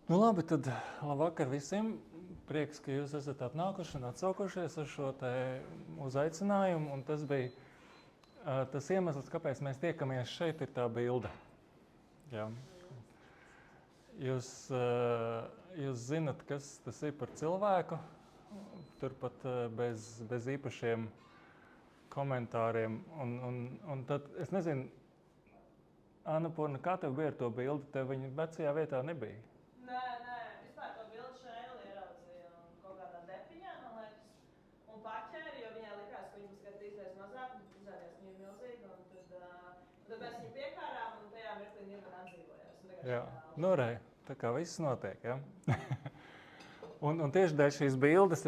Nu labi, tad labvakar visiem. Prieks, ka jūs esat atnākuši un atsaukušies uz šo te uzaicinājumu. Un tas bija tas iemesls, kāpēc mēs tiekamies šeit, ir tā bilde. Jā. Jūs zinat, kas tas ir par cilvēku. Turpat bez īpašiem komentāriem. Un tad es nezinu, Annapurna, kā tev bija ar to bildi? Tev viņa vecajā vietā nebija. Nē, vispār to bildi Šēli ieraudzīja kaut kādā depiņā, man liekas, un paķēra, jo viņai likās, ka viņa būs tikai 3 reizes mazāk, un izrādījās viņa ir milzīga, un tad mēs viņu piekārām, un tajā mirklī viņa man atdzīvojās. Jā, nu re, tā kā viss notiek, ja? un tieši dēļ šīs bildes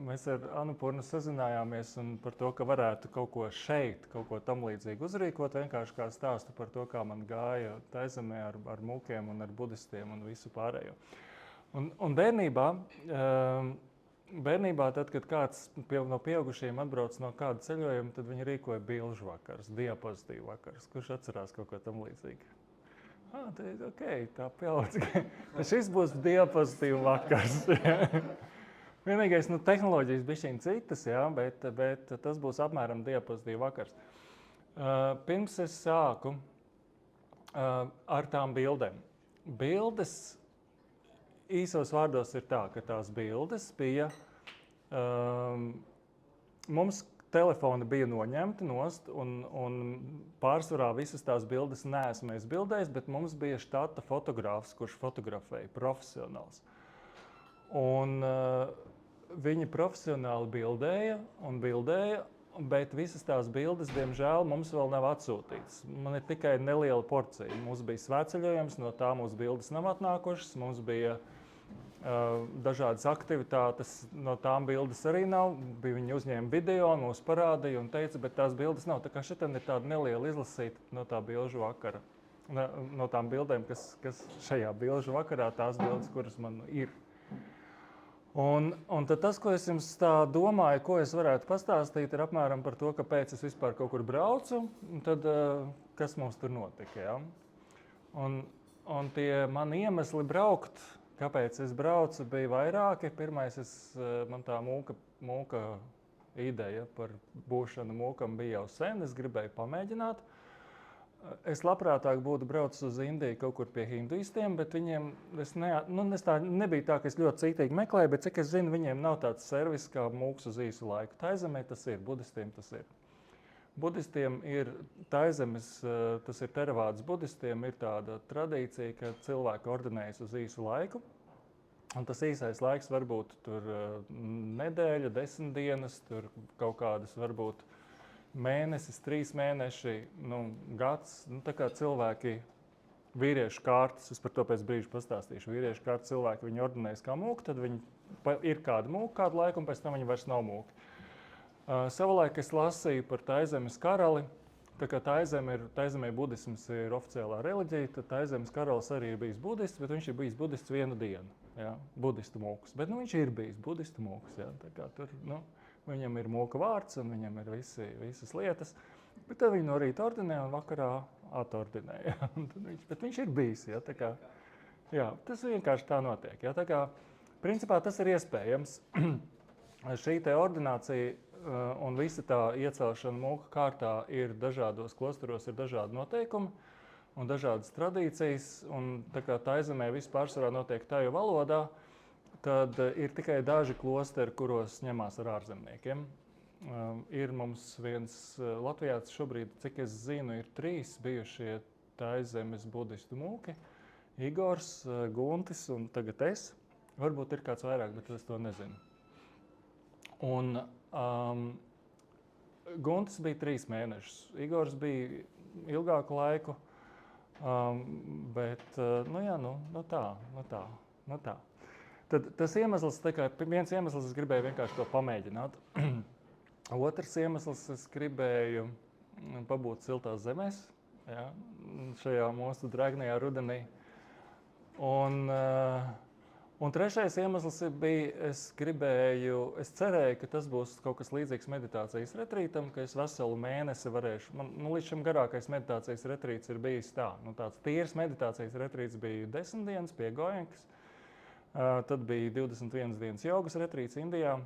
mēs ar Annapurnu sazinājāmies un par to, ka varētu kaut ko šeit, kaut ko tam līdzīgu uzrīkot, vienkārši kā stāstu par to, kā man gāja Taizemē ar mūkiem un ar budistiem un visu pārējo. Un bērnībā, tad, kad kāds no pieaugušajiem atbrauc no kāda ceļojuma, tad viņi rīkoja bilžu vakars, diapozitīvu vakars. Kurš atcerās kaut ko tam līdzīgu? Tā pieauc. Šis būs diapozitīvu vakars. Vienīgais, tehnoloģijas bišķiņ citas, jā, bet tas būs apmēram diapozitīvu vakars. Pirms es sāku ar tām bildēm. Bildes īsos vārdos ir tā, ka tās bildes bija, mums telefoni bija noņemti nost, un pārsvarā visas tās bildes neesmu es bildējis, bet mums bija štata fotogrāfs, kurš fotografēja, profesionāls. Un viņi profesionāli bildēja, bet visas tās bildes, diemžēl, mums vēl nav atsūtītas. Man ir tikai neliela porcija. Mums bija svētceļojums, no tā mūsu bildes nav atnākušas, mums bija dažādas aktivitātes, no tām bildes arī nav. Viņi uzņēma video, mūs parādīja un teica, bet tās bildes nav. Tā kā šitien ir tāda neliela izlasīta no tā bilžu vakara. No tām bildēm, kas šajā bilžu vakarā, tās bildes, kuras man ir. Un tad tas, ko es jums tā domāju, ko es varētu pastāstīt, ir apmēram par to, kāpēc es vispār kaut kur braucu, un tad kas mums tur notika. Ja? Un tie mani iemesli braukt, kāpēc es braucu, bija vairāki. Pirmais, man tā mūka ideja par būšanu mūkam bija jau sen. Es gribēju pamēģināt. Es labprātāk būtu braucis uz Indiju kaut kur pie hinduistiem, bet viņiem nebija tā, ka es ļoti cītīgi meklēju, bet cik es zinu, viņiem nav tāds servis kā mūks uz īsu laiku. Taizemē tas ir, budistiem tas ir. Budistiem ir Taizemes, tas ir teravādas budistiem, ir tāda tradīcija, ka cilvēki ordinējas uz īsu laiku. Un tas īsais laiks var būt tur nedēļa, 10 dienas, tur kaut kādas varbūt mēnesis, 3 mēneši, gads. Tā kā cilvēki, vīriešu kārtas, es par to pēc brīža pastāstīšu, vīriešu kārtas cilvēki, viņi ordinējas kā mūki, tad viņi ir kāda mūka kādu laiku, un pēc tam viņi vairs nav mūki. Savulaik es lasīju par Taizemes karali. Tā kā Taizemē budisms ir oficiālā reliģija, tad Taizemes karalis arī ir bijis budists, bet viņš ir bijis budists 1 dienu. Jā, budistu mūks. Bet viņš ir bijis budistu mūks. Jā, tā kā tur, viņam ir mūka vārds un viņam ir visas lietas. Bet tad viņi no rīta ordinē un vakarā atordinē. Jā, bet viņš ir bijis. Jā, tā kā, jā, tas vienkārši tā notiek. Jā, tā kā, principā tas ir iespējams. Šī te ordinācija un visa tā iecelšana mūka kārtā ir dažādos klosteros, ir dažādi noteikumi un dažādas tradīcijas. Un tā kā Taizemē viss pārsvarā notiek taju valodā, tad ir tikai daži klosteri, kuros ņemās ar ārzemniekiem. Ir mums viens Latvijā šobrīd, cik es zinu, ir 3 bijušie Taizemes budistu mūki. Igors, Guntis un tagad es. Varbūt ir kāds vairāk, bet es to nezinu. Un Guntis bija 3 mēnešus, Igors bija ilgāku laiku, bet tā. Tad tas iemesls, viens iemesls es gribēju vienkārši to pamēģināt. Otrs iemesls es gribēju pabūt siltās zemēs, jā, šajā mūsu dragnajā rudenī. Un Un trešais iemesls bija, es cerēju, ka tas būs kaut kas līdzīgs meditācijas retrītam, ka es veselu mēnesi varēšu, līdz šim garākais meditācijas retrīts ir bijis tā. Tāds tīrs meditācijas retrīts bija 10 dienas pie Goenkas, tad bija 21 dienas jogas retrīts Indijā,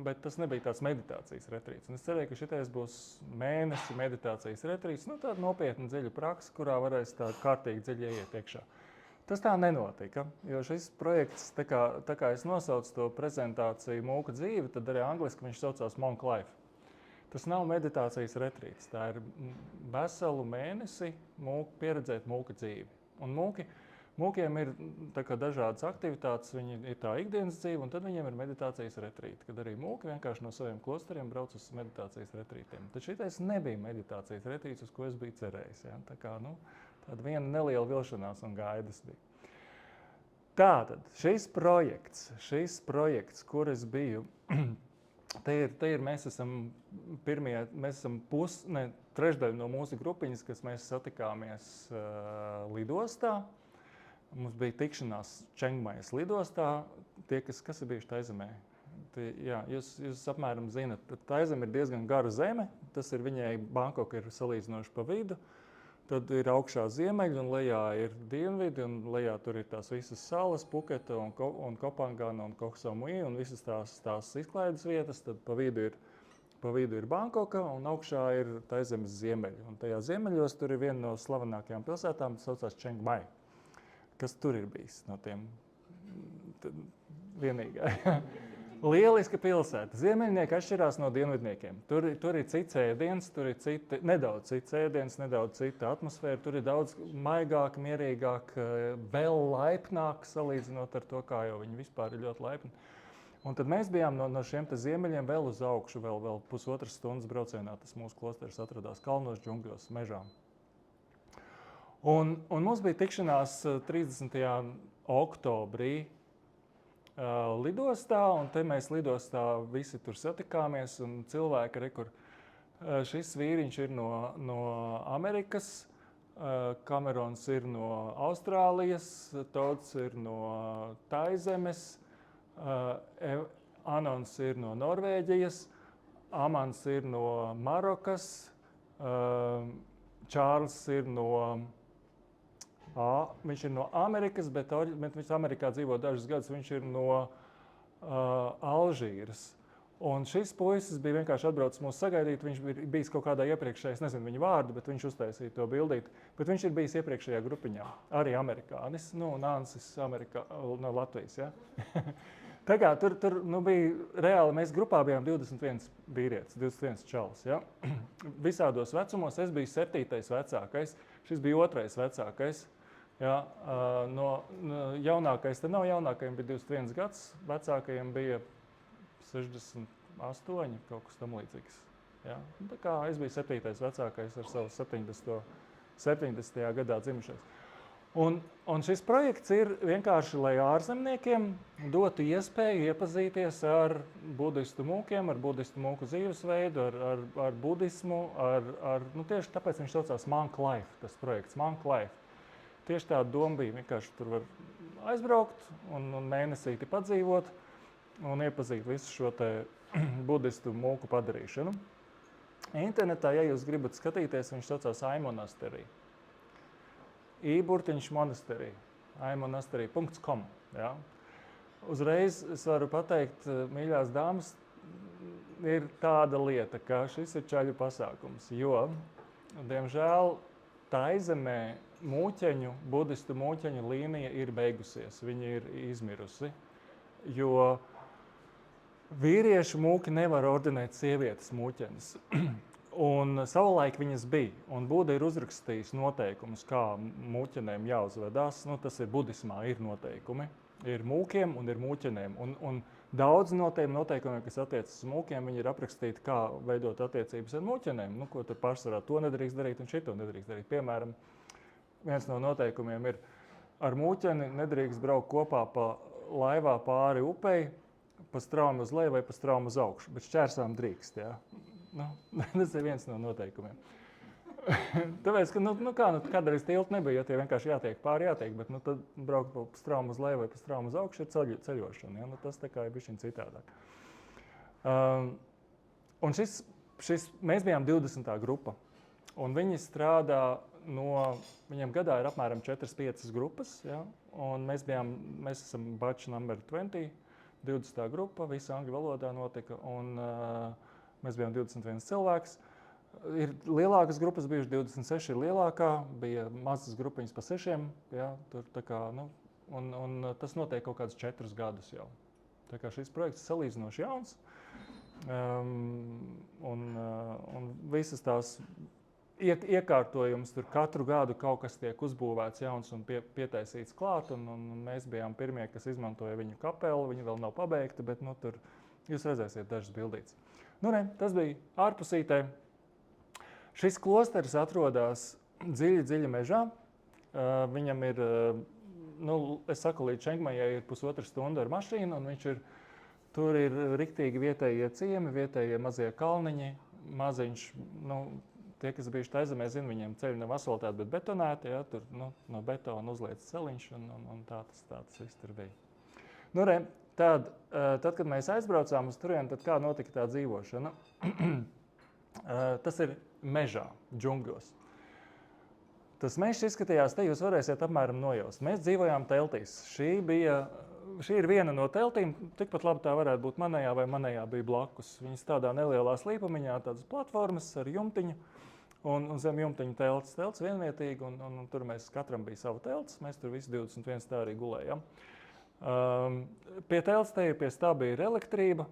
bet tas nebija tāds meditācijas retrīts. Un es cerēju, ka šitais būs mēnesi meditācijas retrīts, tāda nopietna dziļa praksa, kurā varēs tā kārtīgi dziļi ieiet iekšā. Tas tā nenotika, jo šis projekts, tā kā es nosaucu to prezentāciju Mūka dzīve, tad arī angliski viņš saucās Monk Life. Tas nav meditācijas retrīts, tā ir veselu mēnesi pieredzēt Mūka dzīvi. Un mūkiem ir dažādas aktivitātes, viņi ir tā ikdienas dzīve, un tad viņiem ir meditācijas retrīti, kad arī mūki vienkārši no saviem klosteriem brauc uz meditācijas retrītiem. Tad šitais nebija meditācijas retrīts, uz ko es biju cerējis. Ja? Tāda viena neliela vilšanās un gaidas bija. Tātad, šis projekts, kur es biju, mēs esam trešdaļa no mūsu grupiņas, kas mēs satikāmies lidostā. Mums bija tikšanās Čengmajas lidostā. Tie, kas ir bijuši Taizemē, jūs apmēram zinat, Taizeme ir diezgan gara zeme. Tas ir viņai Bankoka ir salīdzinoši pa vidu. Tad ir augšā ziemeļi un lejā ir dienvidi, un lejā tur ir tās visas salas, Puketa un Kopangana un Koh Samui un visas tās izklaides vietas. Tad pa vidu ir Bankoka un augšā ir Taizemes ziemeļi. Un tajā ziemeļos tur ir viena no slavenākajām pilsētām, tas saucās Čengmai. Kas tur ir bijis no tiem vienīgā? Lieliska pilsēta. Ziemeļnieki atšķirās no dienvidniekiem. Tur ir cits ēdiens, tur ir nedaudz cits ēdiens, nedaudz cita atmosfēra. Tur ir daudz maigāk, mierīgāk, vēl laipnāk, salīdzinot ar to, kā jau viņi vispār ir ļoti laipni. Un tad mēs bijām no šiem ziemeļiem vēl uz augšu, vēl pusotras stundas braucienā. Tas mūsu klosters atradās kalnos, džungļos, mežā. Un mums bija tikšanās 30. oktobrī lidostā, un te mēs lidostā visi tur satikāmies, un cilvēki, šis vīriņš ir no Amerikas, Kamerons ir no Austrālijas, Tots ir no Taizemes, Anons ir no Norvēģijas, Amans ir no Marokas, Čārls ir viņš ir no Amerikas, bet viņš Amerikā dzīvo dažus gadus, viņš ir no Alžīras. Un šis puisis bija vienkārši atbraucis mūs sagaidīt, viņš bija bijis kaut kādā iepriekšējā, es nezinu viņu vārdu, bet viņš uztaisīja to bildīt. Bet viņš ir bijis iepriekšējā grupiņā, arī amerikānis, Nansis no Latvijas. Ja? Tā kā tur bija reāli, mēs grupā bijām 21 vīrietis, 21 čalis. Ja? Visādos vecumos, es biju 7. vecākais, šis bija 2. vecākais. Ja? Jaunākais, te nav jaunākajiem, bija 21 gads, vecākajiem bija 68, kaut kas tam līdzīgs. Ja? Tā kā es biju 7. vecākais ar savu 70. gadā dzimušais. Un šis projekts ir vienkārši, lai ārzemniekiem dotu iespēju iepazīties ar budistu mūkiem, ar budistu mūku dzīvesveidu, ar budismu, tieši tāpēc viņš saucās Monk Life, tas projekts Monk Life. Tieši tāda doma bija, vienkārši tur var aizbraukt un mēnesīti padzīvot un iepazīt visu šo te budistu mūku padarīšanu. Internetā, ja jūs gribat skatīties, viņš saucās iMonastery. I-burtiņš monasterī, imonasterī.com. Ja? Uzreiz es varu pateikt, mīļās dāmas, ir tāda lieta, ka šis ir čaļu pasākums, jo, diemžēl, Taizemē budistu mūķeņu līnija ir beigusies, viņi ir izmirusi, jo vīriešu mūki nevar ordinēt sievietes mūķenes. Un savulaik viņas bija, un Buda ir uzrakstījis noteikumus, kā mūķenēm jāuzvedās. Tas ir budismā, ir noteikumi. Ir mūkiem un ir mūķenēm. Un daudz no tiem noteikumiem, kas attiecas uz mūkiem, viņi ir aprakstīti, kā veidot attiecības ar mūķenēm. Ko tur pārsvarā to nedrīkst darīt un šito nedrīkst darīt. Piemēram, viens no noteikumiem ir, ar mūķeni nedrīkst braukt kopā pa laivā pāri upei, pa straumu uz leju vai pa straumu uz augšu, bet šķērsām drīkst, jā. Tas ir viens no noteikumiem. Tāpēc, ka kādreiz tilti nebija, jo tie vienkārši jātiek pāri, bet tad braukt pa straumu uz leju vai pa straumu uz augšu ir ceļošana. Ja? Tas tā kā ir bišķiņ citādāk. Un mēs bijām 20. grupa, un viņi strādā viņiem gadā ir apmēram 4-5 grupas, ja? Un mēs esam batch number 20, 20. grupa, visa angļu valodā notika, un mēs bijām 21 cilvēks. Ir lielākas grupas, bijuši 26 ir lielākā, bija mazas grupiņas pa 6, ja, tur tā kā, un tas notiek kaut kādus 4 gadus jau. Tā kā šis projekts salīdzinoši jauns, un visas tās iekārtojums, tur katru gadu kaut kas tiek uzbūvēts jauns un pietaisīts klāt, un mēs bijām pirmie, kas izmantoja viņu kapelu, viņi vēl nav pabeigti, bet tur jūs redzēsiet dažas bildītes. Tas bija ārpusītē. Šis klosteris atrodas dziļi mežā. Viņam ir, es saku, līdz Čengmajai ir 1,5 stunda ar mašīnu, un tur ir riktīgi vietējie ciemi, vietējie mazie kalniņi, maziņš, tie, kas bijuši Taizemē, zina, viņiem ceļi nav asfaltēti, bet betonēti, ja, tur no betona uzliec celiņš, un tā tas viss tur bija. Tad, kad mēs aizbraucām uz turieni, tad kā notika tā dzīvošana? Tas ir mežā, džungļos. Tas mežs izskatījās, te jūs varēsiet apmēram nojaust. Mēs dzīvojām teltīs. Šī ir viena no teltīm, tikpat labi tā varētu būt manējā, vai manējā bija blakus. Viņas tādā nelielā slīpumiņā, tādas platformas ar jumtiņu, un zem jumtiņa telts vienvietīgi, un tur mēs katram bija sava telts, mēs tur visi 21 tā arī gulējām. Pie telts te pie stāba ir elektrība.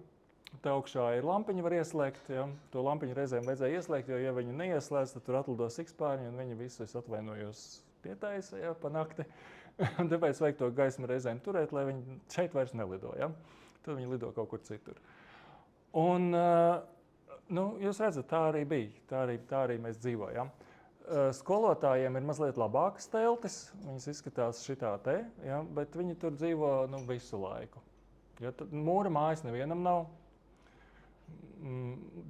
Te augšā ir lampiņa, var ieslēgt. Ja? To lampiņu reizēm vajadzēja ieslēgt, jo, ja viņu neieslēdz, tad tur atlido sikspārņi, un viņi visu, es atvainojos, pietaisa, ja, pa nakti. Tāpēc vajag to gaismu reizēm turēt, lai viņi šeit vairs nelido. Ja? Tad viņi lido kaut kur citur. Un, jūs redzat, tā arī bija. Tā arī mēs dzīvojam. Skolotājiem ir mazliet labākas teltis. Viņas izskatās šitā te, ja? Bet viņi tur dzīvo visu laiku. Ja? Mūra mājas nevienam nav.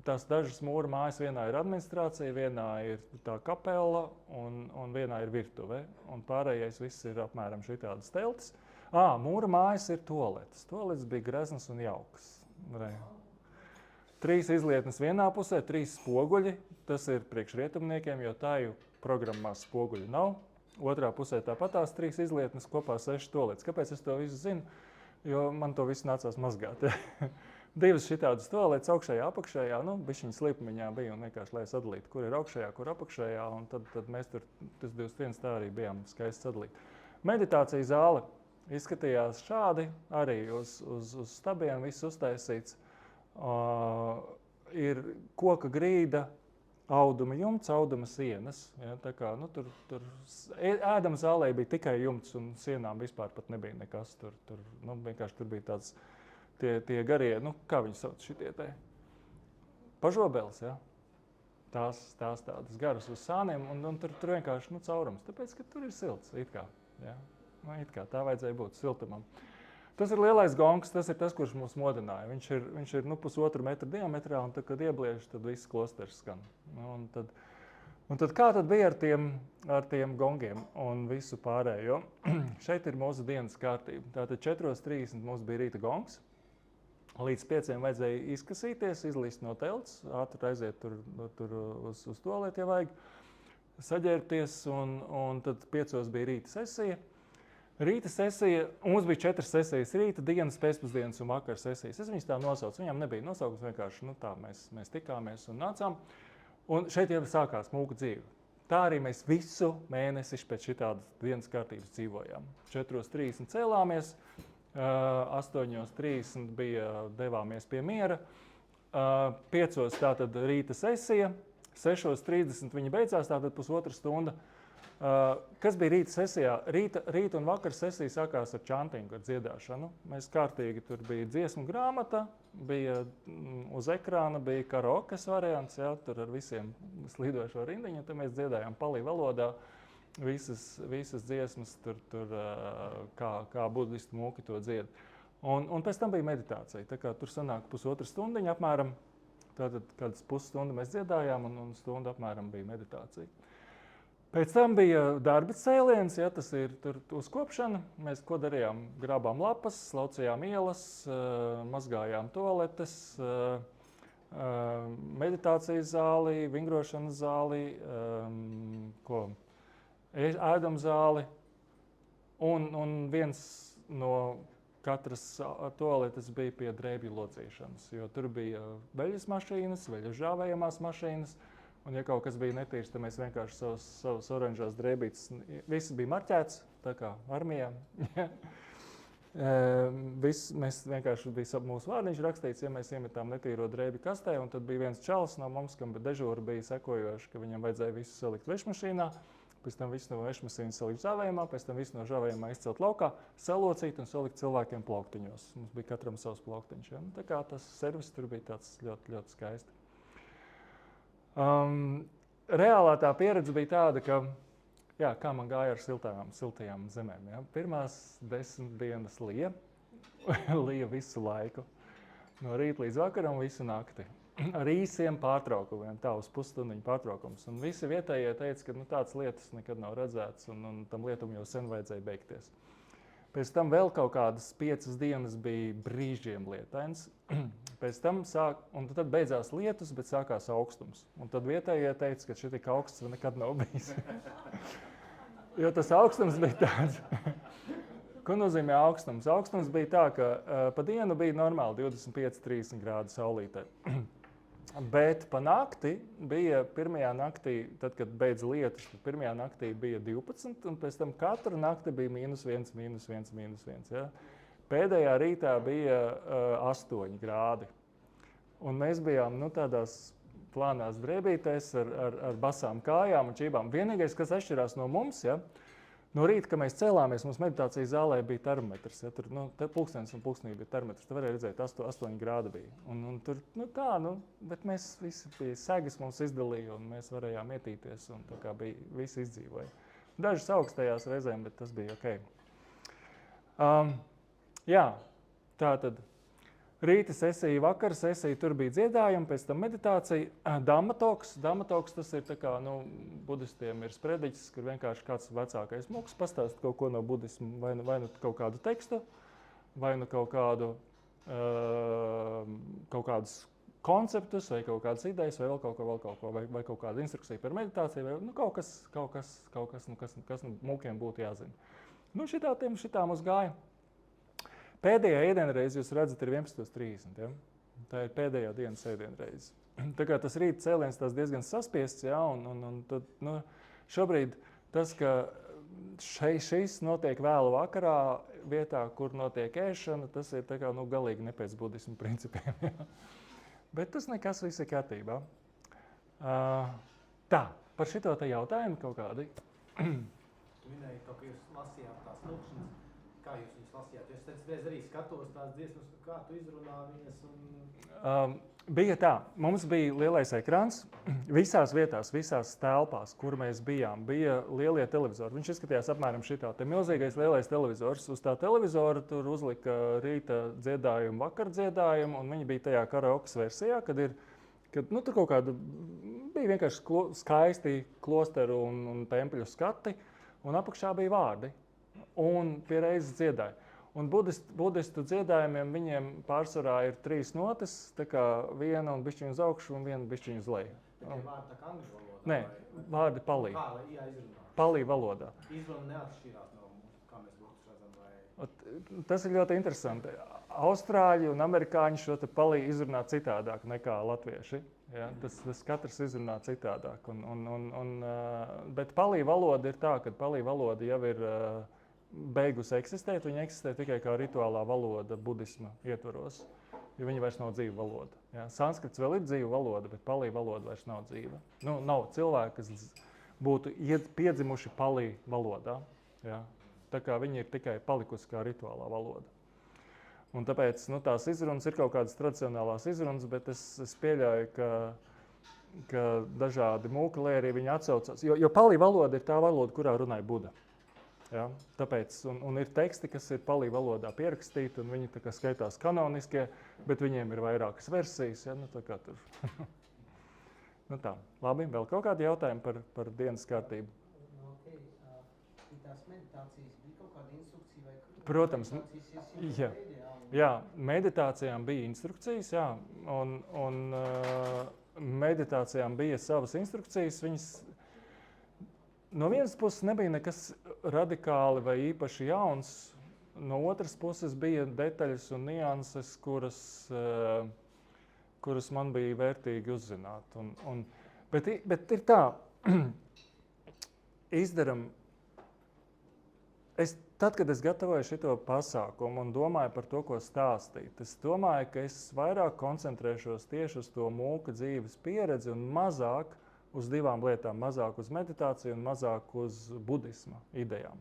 Tās dažas mūra mājas, vienā ir administrācija, vienā ir tā kapela un vienā ir virtuve. Un pārējais viss ir apmēram šitādas teltis. Mūra mājas ir toaletes. Toaletes bija greznas un jaukas. 3 izlietnes vienā pusē, 3 spoguļi. Tas ir priekšrietumniekiem, jo tāju programmās spoguļu nav. Otrā pusē tāpatās 3 izlietnes, kopā 6 toaletes. Kāpēc es to visu zinu? Jo man to visu nācās mazgāt. 2 šitādas toaletes augšējā, apakšējā, bišķiņa slīpumiņā bija un vienkārši, lai sadalītu, kur ir augšējā, kur apakšējā, un tad mēs tur, tas 21 tā arī bijām skaisti sadalīti. Meditācijas zāle izskatījās šādi, arī uz stabiem viss uztaisīts. Ir koka grīda, auduma jumts, auduma sienas. Ja, tā kā, tur ēdama zālē bija tikai jumts un sienām vispār pat nebija nekas. Vienkārši tur bija tāds tie garie, kā viņi sauc šitie te? Pažobeles, ja? Tās tādas garas uz sāniem, un tur vienkārši caurums. Tāpēc, ka tur ir silts, it kā. Ja? It kā tā vajadzēja būt siltumam. Tas ir lielais gongs, tas ir tas, kurš mūs modināja. Viņš ir 1,5 metra diametrā, un tad, kad iebliež, tad viss klosters skan. Un tad kā tad bija ar tiem gongiem un visu pārējo? Šeit ir mūsu dienas kārtība. Tātad 4:30 mums bija rīta gongs. Līdz 5 vajadzēja izkasīties, izlīst no telts, ātri aiziet tur uz tualeti, ja vajag, saģērbties, un tad 5 bija rīta sesija. Rīta sesija, mums bija 4 sesijas, rīta, dienas, pēcpusdienas un vakar sesijas. Es viņus tā nosaucu, viņām nebija nosaukums, vienkārši tā mēs tikāmies un nācām. Un šeit jau sākās mūka dzīve. Tā arī mēs visu mēnesi pēc šitādas dienas kārtības dzīvojām. 4:30 cēlāmies. 8:30 devāmies pie miera, 5 tātad rīta sesija, 6:30 viņa beidzās, tātad 1,5 stunda. Kas bija rīta sesijā? Rīta un vakar sesija sākās ar čantingu, ar dziedāšanu. Mēs kārtīgi, tur bija dziesmu grāmata, bija uz ekrāna, bija karaokes variants, ja, tur ar visiem slīdošo rindiņu, tad mēs dziedājām palī valodā. Visas dziesmas, kā budistu mūki to dzied. Un pēc tam bija meditācija. Tā kā tur sanāk 1,5 stundiņa apmēram. Tātad kādas pusstundu mēs dziedājām un stundu apmēram bija meditācija. Pēc tam bija darba cēliens, ja, tas ir uzkopšana. Mēs ko darījām? Grābām lapas, laucījām ielas, mazgājām toaletes, meditācijas zāli, vingrošanas zāli, ēdam zāli. Un viens no katras toaletes bija pie drēbju locīšanas, jo tur bija veļas mašīnas, veļas žāvējamās mašīnas. Un, ja kaut kas bija netīrs, tad mēs vienkārši savus oranžās drēbītes, viss bija marķēts, tā kā armijā. Mēs vienkārši bija mūsu vārdiņš rakstīts, ja mēs iemetām netīro drēbi kastē, un tad bija viens čalis no mums, kam dežūra bija sekojoši, ka viņam vajadzēja visu salikt vešmašīnā, pēc tam visu no vešmašīnas salikt žāvējumā, pēc tam visu no žāvējumā izcelt laukā, salocīt un salikt cilvēkiem plauktiņos. Mums bija katram savs plauktiņš. Ja? Tā kā tas servis tur bija tāds ļoti, ļoti skaisti. Reālā tā pieredze bija tāda, ka, jā, kā man gāja ar siltajām zemēm. Ja? Pirmās 10 dienas lija visu laiku, no rīta līdz vakaram visu nakti. Ar īsiem pārtraukumiem, tā uz pusstundiņu pārtraukums. Un visi vietējie teica, ka tādas lietas nekad nav redzētas, un tam lietum jau sen vajadzēja beigties. Pēc tam vēl kaut kādas 5 dienas bija brīžiem lietains. Pēc tam tad beidzās lietus, bet sākās augstums. Un tad vietējie teica, ka šī tik augsts nekad nav bijis. Jo tas augstums bija tāds. Ko nozīmē augstums? Augstums bija tā, ka pa dienu bija normāli 25-30 grādi saulītē. Bet pa nakti bija pirmajā naktī, tad, kad beidz lietus, tad pirmajā naktī bija 12, un pēc tam katru nakti bija -1, -1. Ja? Pēdējā rītā bija 8 grādi. Un mēs bijām tādās plānās drēbītēs ar basām kājām un čībām. Vienīgais, kas atšķirās no mums, ja, no rīta, kad mēs cēlāmies, mums meditācijas zālē bija termometrs. Ja, tur pulkstenis un pulkstenī bija termometrs. Tur varēja redzēt, 8 grādi bija. Un tur bet mēs visi bija segas mums izdalīja, un mēs varējām ietīties, un tā kā bija, visi izdzīvoja. Dažas augstajās reizēm, bet tas bija ok. Jā, tā tad rīta sesija, vakara sesija, tur bija dziedājumi, pēc tam meditācija. Dhamma-talks, tas ir tā kā, budistiem ir sprediķis, kur vienkārši kāds vecākais mūks pastāst kaut ko no budismu, vai nu kaut kādu tekstu, vai nu kaut kādus konceptus, vai kaut kādas idejas, vai vēl kaut ko, vai kaut kādu instrukciju par meditāciju, vai kaut kas, kas mūkiem būtu jāzina. Šitā mums gāja. Pēdējā ēdienreize, jūs redzat, ir 11:30. Ja? Tā ir pēdējā dienas ēdienreize. Tā kā tas rīta cēliens tās diezgan saspiests, ja? un tad, šobrīd tas, ka šis notiek vēlu vakarā vietā, kur notiek ēšana, tas ir tā kā, galīgi ne pēc budismu principiem. Ja? Bet tas nekas, viss ir kārtībā. Tā, par šito te jautājumu kaut kādi. Tu minēji, ka jūs lasījāt tās lūkšanas. Kā jūs viņus lasījāt? Es arī skatos tās dziesmas, kā tu izrunā viņas. Bija tā, mums bija lielais ekrāns. Visās vietās, visās telpās, kur mēs bijām, bija lielie televizori. Viņš izskatījās apmēram šitā. Te milzīgais lielais televizors. Uz tā televizora tur uzlika rīta dziedājumu, vakar dziedājumu, un viņi bija tajā karaokas versijā, kad tur kaut kāda bija vienkārši skaisti klosteru un tempļu skati, un apakšā bija vārdi. Un pie reizes dziedāja. Un budistu dziedājumiem viņiem pārsvarā ir 3 notis, tā kā viena un bišķiņu uz augšu un viena bišķiņu uz leju. Bet tie vārdi tā kā angļu valodā? Nē, vārdi palī. Kā, jā, izrunā. Palī valodā. Izruna neatšķirās no kā mēs būtu redzam, vai... Tas ir ļoti interesanti. Austrāļi un amerikāņi šo te palī izrunā citādāk nekā latvieši. Ja? Tas katrs izrunā citādāk. Bet palī valoda ir tā, ka palī valoda jau ir beigusi eksistēt. Viņa eksistē tikai kā rituālā valoda budisma ietvaros, jo viņa vairs nav dzīva valoda. Ja? Sanskrits vēl ir dzīva valoda, bet palī valoda vairs nav dzīva. Nav cilvēki, kas būtu piedzimuši palī valodā. Ja? Tā kā viņi ir tikai palikusi kā rituālā valoda. Un tāpēc tās izrunas ir kaut kādas tradicionālās izrunas, bet es pieļauju, ka dažādi mūklieri viņi atsaucās. Jo palī valoda ir tā valoda, kurā runāja Buda. Ja? Tāpēc, un ir teksti, kas ir palī valodā pierakstīti, un viņi tā kā skaitās kanoniskie, bet viņiem ir vairākas versijas. Ja? Nu, tā kā tur. Nu tā, labi, vēl kaut kādi jautājumi par dienas kārtību? Okay. Tās meditācijas bija kaut kāda instrukcija vai Protams, jā, meditācijām bija instrukcijas, jā, un meditācijām bija savas instrukcijas. Viņas no vienas puses nebija nekas radikāli vai īpaši jauns, no otras puses bija detaļas un nianses, kuras man bija vērtīgi uzzināt. Bet ir tā, izdaram. Tad, kad es gatavoju šito pasākumu un domāju par to, ko stāstīt, es domāju, ka es vairāk koncentrēšos tieši uz to mūka dzīves pieredzi un mazāk uz divām lietām. Mazāk uz meditāciju un mazāk uz budisma idejām.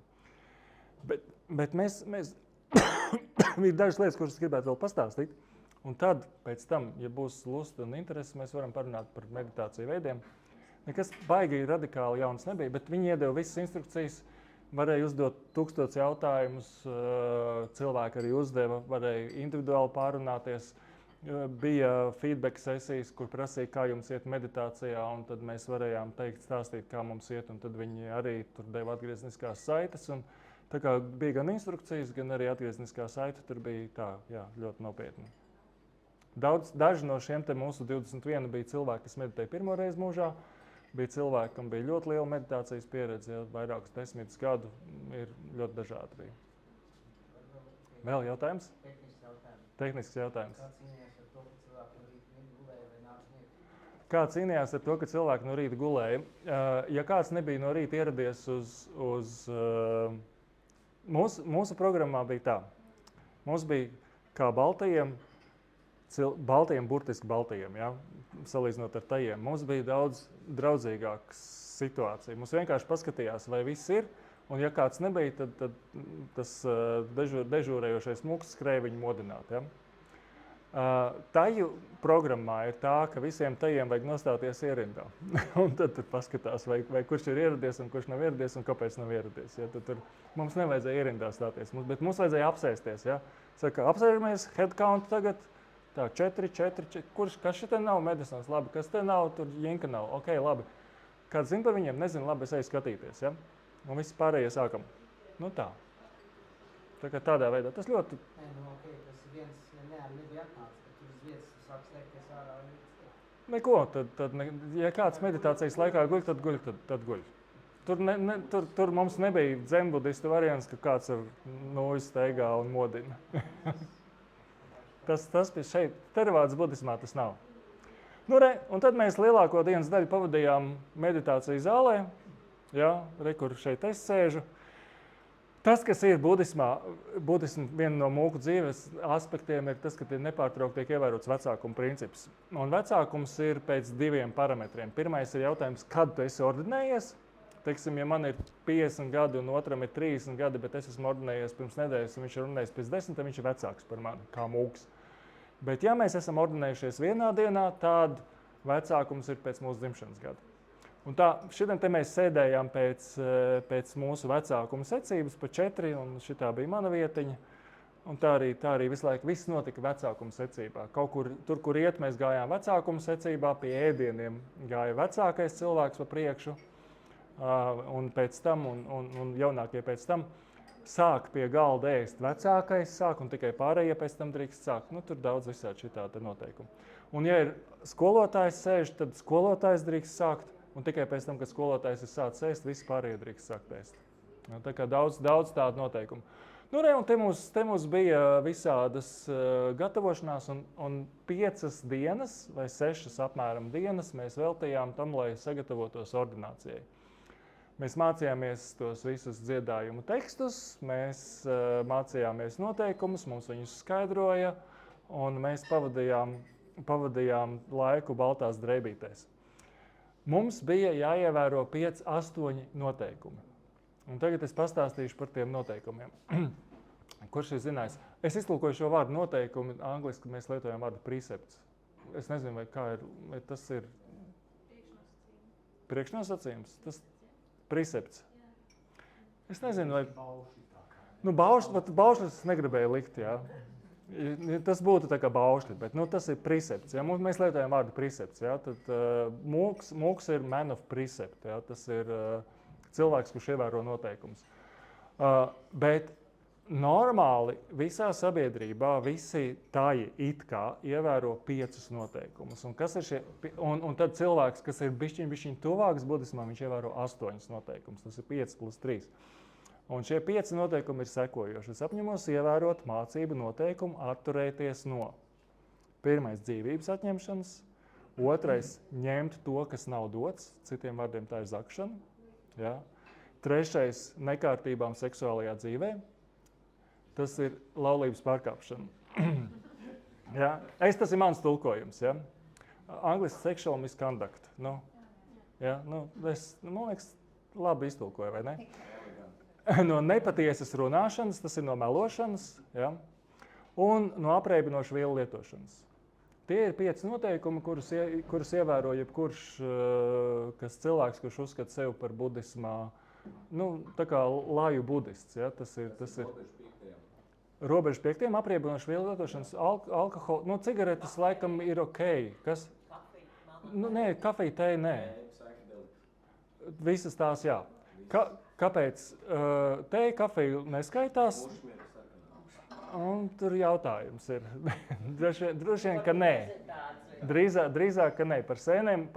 Bet mēs ir dažas lietas, kuras gribētu vēl pastāstīt. Un tad, pēc tam, ja būs lusta un interesi, mēs varam parunāt par meditāciju veidiem. Nekas baigi radikāli jauns nebija, bet viņi iedeva visas instrukcijas. Varēja uzdot 1000 jautājumus, cilvēki arī uzdeva, varēja individuāli pārunāties. Bija feedback sesijas, kur prasīja, kā jums iet meditācijā, un tad mēs varējām teikt, stāstīt, kā mums iet, un tad viņi arī tur deva atgriezniskās saites. Un tā kā bija gan instrukcijas, gan arī atgriezniskā saite, tur bija tā, jā, ļoti nopietni. Daži no šiem te mūsu 21 bija cilvēki, kas meditēja pirmo reizi mūžā. Bija cilvēki, kam bija ļoti liela meditācijas pieredze, ja vairākus 10 gadu, ir ļoti dažādi bija. Vēl jautājums? Tehnisks jautājums. Kā cīnījās ar to, ka cilvēki no rīta gulēja? Ja kāds nebija no rīta ieradies mūsu programmā bija tā. Mums bija kā baltajiem, burtiski baltajiem, ja? Salīdzinot ar tajiem. Mums bija daudz draudzīgāka situācija. Mums vienkārši paskatījās, vai viss ir, un ja kāds nebija, tad tas dežūrējošais mūks skrēja viņu modināt. Ja? Taju programmā ir tā, ka visiem tajiem vajag nostāties ierindā. Un tad paskatās, vai kurš ir ieradies un kurš nav ieradies un kāpēc nav ieradies. Ja? Tad mums nevajadzēja ierindā stāties, bet mums vajadzēja apsēsties. Ja? Saka, apsēžamies, head count tagad. Tā, 4, kas šitā nav medicīnas, labi, kas te nav, tur jinka nav, ok, labi. Kāds zina par viņiem, nezinu, labi, es eju skatīties, ja? Un visi pārējie sākam. Nu tā. Tā kā tādā veidā, tas ļoti... Nē, nu ok, tas viens nebija atnācis, bet tur uz vietas sāk slēgties ārā. Neko, ja kāds meditācijas laikā guļ, tad guļ. Tur mums nebija dzenbudistu variants, ka kāds ar nūju steigā un modina. Tas bija šeit, Teravādas budismā tas nav. Nu, un tad mēs lielāko dienas daļu pavadījām meditācijas zālē. Ja, kur šeit es sēžu. Tas, kas ir budisma viena no mūku dzīves aspektiem, ir tas, ka nepārtraukti tiek ievērots vecākuma princips. Un vecākums ir pēc 2 parametriem. Pirmais ir jautājums, kad tu esi ordinējies. Teiksim, ja man ir 50 gadi un otram ir 30 gadi, bet es esmu ordinējies pirms nedēļas un viņš ir ordinējies pēc 10, tad viņš ir vecāks par mani, kā mūks. Bet ja mēs esam ordinējušies vienā dienā, tad vecākums ir pēc mūsu dzimšanas gada. Un tā, šitien te mēs sēdējām pēc mūsu vecākuma secības pa 4, un šitā bija mana vietiņa. Un tā arī visu laiku viss notika vecākuma secībā. Kaut kur, tur, kur iet, mēs gājām vecākuma secībā, pie ēdieniem gāja vecākais cilvēks pa priekšu. Un pēc tam, un jaunākie pēc tam, sāk pie galda ēst vecākais, un tikai pārējie pēc tam drīkst sākt. Nu, tur daudz visādi šitādi noteikumi. Un ja ir skolotājs sēž, tad skolotājs drīkst sākt, un tikai pēc tam, kad skolotājs ir sācis ēst, visi pārējie drīkst sākt ēst. Tā kā daudz tādu noteikumu. Nu, un te mums bija visādas gatavošanās, un 5 dienas vai 6 apmēram dienas mēs veltījām tam, lai sagatavotos ordinācijai. Mēs mācījāmies tos visus dziedājumu tekstus, mēs mācījāmies noteikumus, mums viņus skaidroja, un mēs pavadījām laiku baltās drēbītēs. Mums bija jāievēro 5-8 noteikumi. Un tagad es pastāstīšu par tiem noteikumiem. Kurš ir zinājis? Es iztulkoju šo vārdu noteikumi, angliski mēs lietojam vārdu precepts. Es nezinu, vai tas ir priekšnosacījums. Tas precepts. Es nezinu, vai Baušļi tā kā. nu, baušļus es negribēju likt. Jā. Tas būtu tā kā baušļi, bet tas ir precepts. Ja? Mēs lietojam vārdu precepts. Ja? Tad mūks ir man of precept. Ja? Tas ir cilvēks, kurš ievēro noteikumus. Bet normāli visā sabiedrībā visi tāji it kā ievēro 5 noteikumus. Un, kas ir šie, un tad cilvēks, kas ir bišķiņ tuvāks budismam, viņš ievēro 8 noteikumus. Tas ir 5 plus 3. Un šie 5 noteikumi ir sekojoši. Es apņemos ievērot mācību noteikumu atturēties no 1. dzīvības atņemšanas, 2. ņemt to, kas nav dots, citiem vārdiem tā ir zakšana, ja? 3. nekārtībām seksuālajā dzīvē, tas ir laulības pārkāpšana. Ja? Tas ir mans tulkojums. Ja? Angliski sexual misconduct. Ja? Man liekas, labi iztulkoju, vai ne? No nepatiesas runāšanas, tas ir no melošanas, ja? Un no apreibinošu vielu lietošanas. Tie ir 5 noteikumi, kurus ievēro jebkurš cilvēks, kurš uzskata sevi par budismā, tā kā laju budists. Ja? Tas ir robežu 5. apreibinošu vielu lietošanas, alkohola, cigaretes laikam ir ok. Kas? Nē, kafija, tēja, nē. Visas tās, jā. Kāpēc tēja, kafija neskaitās? Un tur jautājums ir. Droši vien, ka nē. Drīzāk, ka nē. Par sēnēm,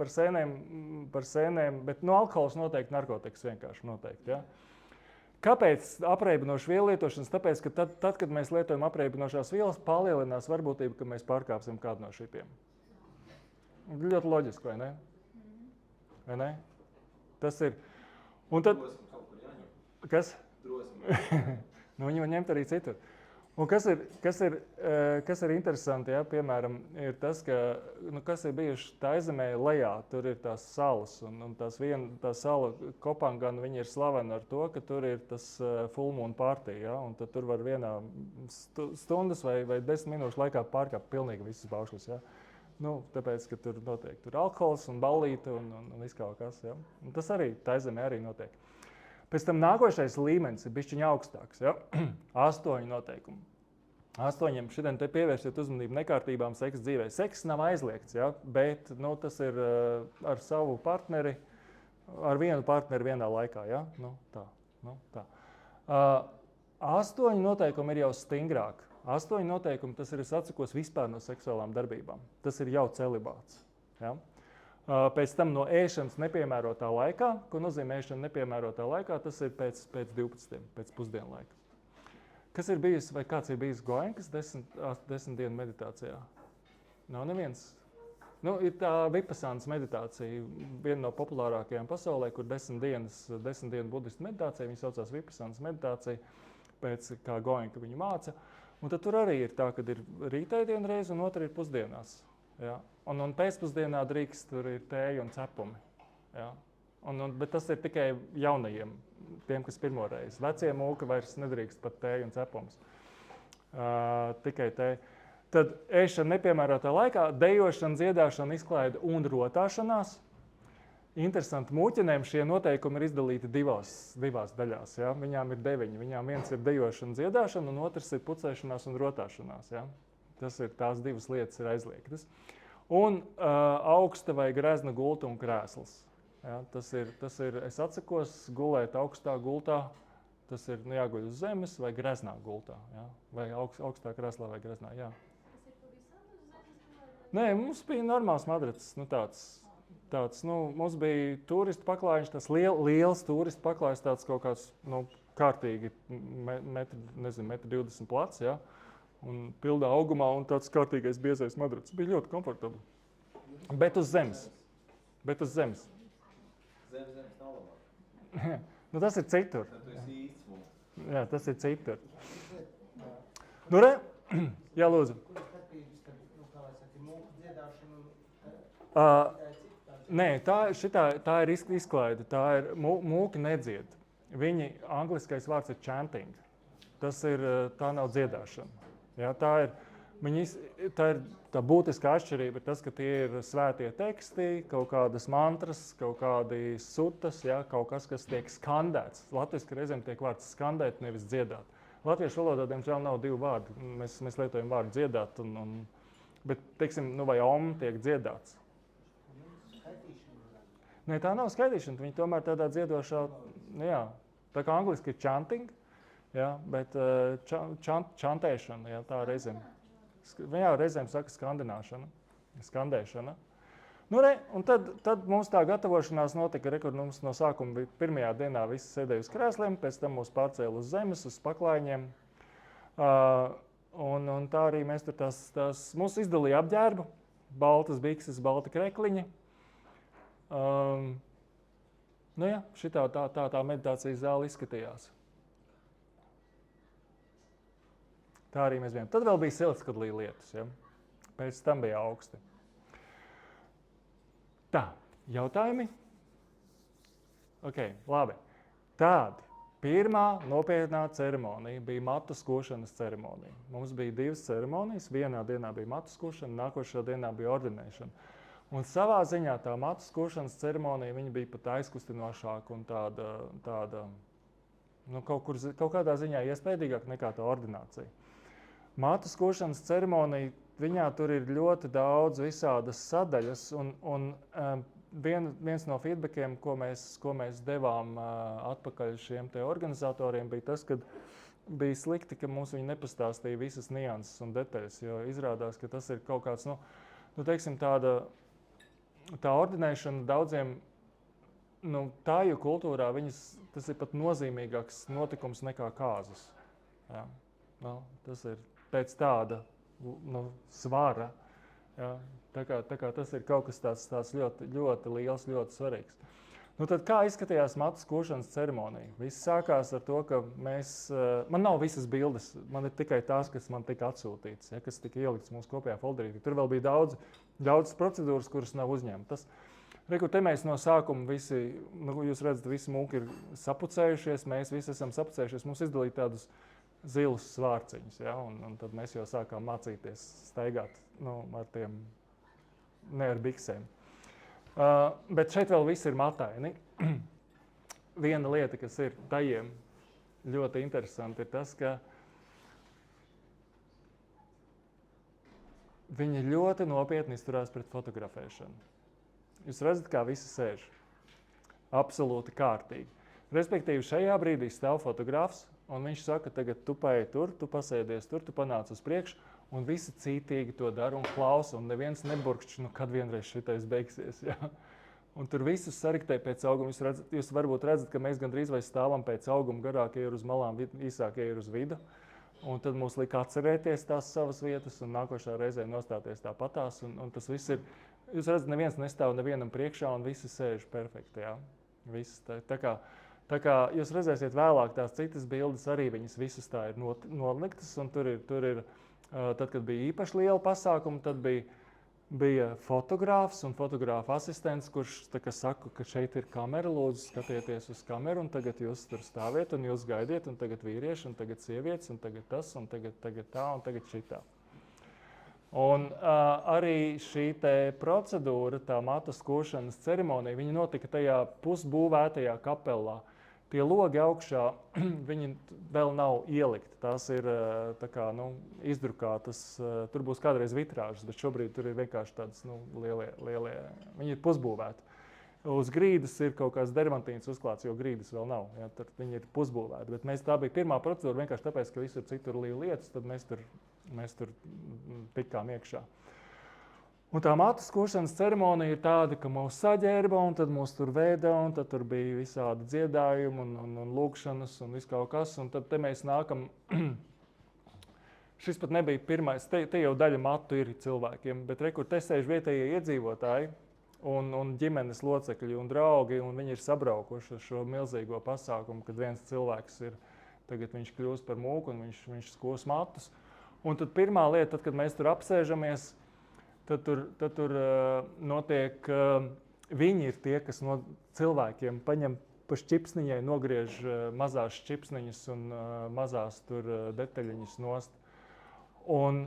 bet alkohols noteikti, narkotikas vienkārši noteikti. Ja? Kāpēc apreibinošu vielu lietošanas? Tāpēc, ka tad, kad mēs lietojam apreibinošās vielas, palielinās varbūtība, ka mēs pārkāpsim kādu no šitiem. Ļoti loģiski, vai ne? Vai ne? Tas ir. Un tad, kas? Viņi var ņemt arī citur. Un kas ir interesanti, ja, piemēram, ir tas, ka, kas ir bijuši Taizemē lejā, tur ir tās salas, un tā sala Kopangan, viņi ir slavena ar to, ka tur ir tas full moon party, ja, un tad tur var vienā stundas vai 10 minūšu laikā pārkāpt pilnīgi visas baušļus, ja. Tāpēc, ka tur notiek tur alkohols un ballīte un viss kaut kas, ja. Un tas arī Taizemē arī notiek. Pēc tam nākošais līmenis ir bišķiņ augstāks. Ja? 8 noteikumi. 8 šodien te pievērsiet uzmanību nekārtībām seksa dzīvē. Seks nav aizliegts, ja? Bet tas ir ar savu partneri, ar vienu partneri vienā laikā. Ja? Tā. 8 noteikumi ir jau stingrāk. 8 noteikumi, tas ir, es atsakos vispār no seksuālām darbībām. Tas ir jau celibāts. Ja? Pēc tam no ēšanas nepiemērotā laikā, ko nozīmē ēšana nepiemērotā laikā, tas ir pēc 12, pēc pusdienu laika. Kas ir bijis, vai kāds ir bijis goenkas 10 dienu meditācijā? Nav neviens. Ir tā vipasānas meditācija, viena no populārākajām pasaulē, kur 10 dienu budistu meditācija, viņi saucās vipasānas meditācija, pēc kā goenka viņu māca. Un tad tur arī ir tā, kad ir rītēdienu reize un otra ir pusdienās. Ja? Un pēcpusdienā drīkst, tur ir tēja un cepumi. Ja? Bet tas ir tikai jaunajiem, tiem, kas pirmoreiz. Vecie mūki vairs nedrīkst pat tēju un cepums. Tikai tēja. Tad ēšana nepiemērotā laikā, dejošana, dziedāšana, izklaide un rotāšanās. Interesanti, mūķenēm šie noteikumi ir izdalīti divās daļās. Ja? Viņām ir 9. Viņām viens ir dejošana, dziedāšana, un otrs ir pucēšanās un rotāšanās. Ja? Tas ir tās 2 lietas ir aizliegtas. Un augsta vai grezna gulta un krēsls. Ja, tas ir, es atsakos gulēt augstā gultā, tas ir jāguļ uz zemes vai greznā gultā. Ja, vai augstā krēslā vai greznā, jā. Tas ir pavisam uz zemes? Nē, mums bija normāls madracis, tāds, mums bija turistu paklājiņš, tas liels turistu paklājs, tāds kaut kāds, kārtīgi, 1,20 m plats, ja. Un pildā augumā un tāds kārtīgais biezais madracis. Bija ļoti komfortabli. Bet uz zemes. Zemes nav labāk. Tas ir citur. Tad tu esi īsts mums. Jā, tas ir citur. Jā, lūdzu. Kur ir starpības starp, kā lai saka, mūku dziedāšanu un Nē, tā ir izklaide. Tā ir mūki nedzied. Viņi, angliskais vārds ir chanting. Tā nav dziedāšana. Ja, tā ir Tā būtiskā atšķirība ir tas, ka tie ir svētie teksti, kaut kādas mantras, kaut kādi sutas, ja, kaut kas, kas tiek skandēts. Latviski reizēm tiek vārds skandēt, nevis dziedāt. Latviešu valodā, diemžēl, nav divu vārdu. Mēs lietojam vārdu dziedāt, bet, teiksim, vai om tiek dziedāts. Nē, tā nav skaitīšana, viņi tomēr tādā dziedošā, jā, tā kā angliski ir chanting, jā, bet čantēšana, jā, tā reizēm. Jā, reizēm saka skandēšana. Nu, un tad mums tā gatavošanās notika, mums no sākuma bija pirmajā dienā visi sēdēja uz krēsliem, pēc tam mūs pārcēla uz zemes, uz paklājiņiem. Un tā arī mēs tur mums izdalīja apģērbu, baltas bikses, balti krekliņi. Nu jā, šitā tā meditācijas zāle izskatījās. Tā arī mēs bijām. Tad vēl bija siltskadlī lietas, ja? Pēc tam bija augsti. Tā, jautājumi? Ok, labi. Tādi. Pirmā nopietnā ceremonija bija matu skošanas ceremonija. Mums bija 2 ceremonijas. Vienā dienā bija matu skošana, nākošajā dienā bija ordinēšana. Un savā ziņā tā matu skošanas ceremonija viņa bija pat aizkustinošāka un tāda nu, kaut kādā ziņā iespējīgāka nekā tā ordinācija. Matu skošanas ceremonija, viņā tur ir ļoti daudz visādas sadaļas, un viens no feedbackiem, ko mēs devām atpakaļ šiem te organizatoriem, bija tas, ka bija slikti, ka mums viņi nepastāstīja visas nianses un detaļas, jo izrādās, ka tas ir kaut kāds, teiksim, tā ordinēšana daudziem, tāju kultūrā tas ir pat nozīmīgāks notikums nekā kāzas. Jā. Tas ir pēc tāda svara. Ja? Tā kā tas ir kaut kas tāds ļoti, ļoti liels, ļoti svarīgs. Tad kā izskatījās matu skošanas ceremonija? Viss sākās ar to, ka man nav visas bildes, man ir tikai tās, kas man tika atsūtītas, ja, kas tika ieliktas mūsu kopējā folderī. Tur vēl bija daudz procedūras, kuras nav uzņemtas. Reku, te mēs no sākuma visi, jūs redzat, visi mūki ir sapucējušies, mēs visi esam sapucējušies, mums izdalīja tādus zilus svārciņus, ja, un tad mēs jau sākām mācīties staigāt ar tiem, ne ar biksēm. Bet šeit vēl viss ir mataini. Viena lieta, kas ir tajiem ļoti interesanti, ir tas, ka viņi ļoti nopietni izturās pret fotografēšanu. Jūs redzat, kā visi sēž. Absolūti kārtīgi. Respektīvi, šajā brīdī stāv fotogrāfs, un viņš saka, tagad tu paej tur, tu pasēdies tur, tu panāc uz priekšu, un visi cītīgi to dara un klausa, un neviens neburkšķi, kad vienreiz šitais beigsies. Ja? Un tur visus sariktē pēc auguma. Jūs varbūt redzat, ka mēs gandrīz vai stāvam pēc auguma, garākie ir uz malām, īsākie ir uz vidu. Un tad mums lika atcerēties tās savas vietas, un nākošā reizē nostāties tāpatās. Un tas viss ir, jūs redzat, neviens nestāv nevienam priekšā, un visi sēž perfekti. Ja? Visi, tā kā jūs redzēsiet vēlāk, tās citas bildes arī viņas visas tā ir noliktas, un tur ir tad, kad bija īpaši liela pasākuma, tad bija fotogrāfs un fotogrāfa asistents, kurš saka, ka šeit ir kamera, lūdzu skatieties uz kameru, un tagad jūs tur stāviet, un jūs gaidiet, un tagad vīrieši, un tagad sievietes, un tagad tas, un tagad tā, un tagad šitā. Un arī šī te procedūra, tā matu skošanas ceremonija, viņa notika tajā pusbūvētajā kapelā. Tie logi augšā, viņi vēl nav ielikti. Tās ir izdrukātas, tur būs kādreiz vitrāžas, bet šobrīd tur ir vienkārši tādas lielie, viņi ir pusbūvēti. Uz grīdas ir kaut kāds dermantīns uzklāts, jo grīdas vēl nav. Ja, tur viņi ir pusbūvēti. Bet tā bija pirmā procedūra, vienkārši tāpēc, ka visur citur līja lietas, tad mēs tur tikām iekšā. Un tā matu skošanas ceremonija ir tāda, ka mūs saģērba, un tad mūs tur veda, un tad tur bija visādi dziedājumi un lūkšanas un viss kaut kas. Un tad te mēs nākam, šis pat nebija pirmais, te jau daļa matu ir cilvēkiem, bet rekur te sēž vietējie iedzīvotāji un ģimenes locekļi un draugi, un viņi ir sabraukuši ar šo milzīgo pasākumu, kad viens cilvēks ir, tagad viņš kļūst par mūku un viņš skos matus. Un tad pirmā lieta, tad, kad mēs tur apsēžamies, tad tur notiek, viņi ir tie, kas no cilvēkiem paņem pa šķipsniņai, nogriež mazās šķipsniņas un mazās tur detaļiņas nost. Un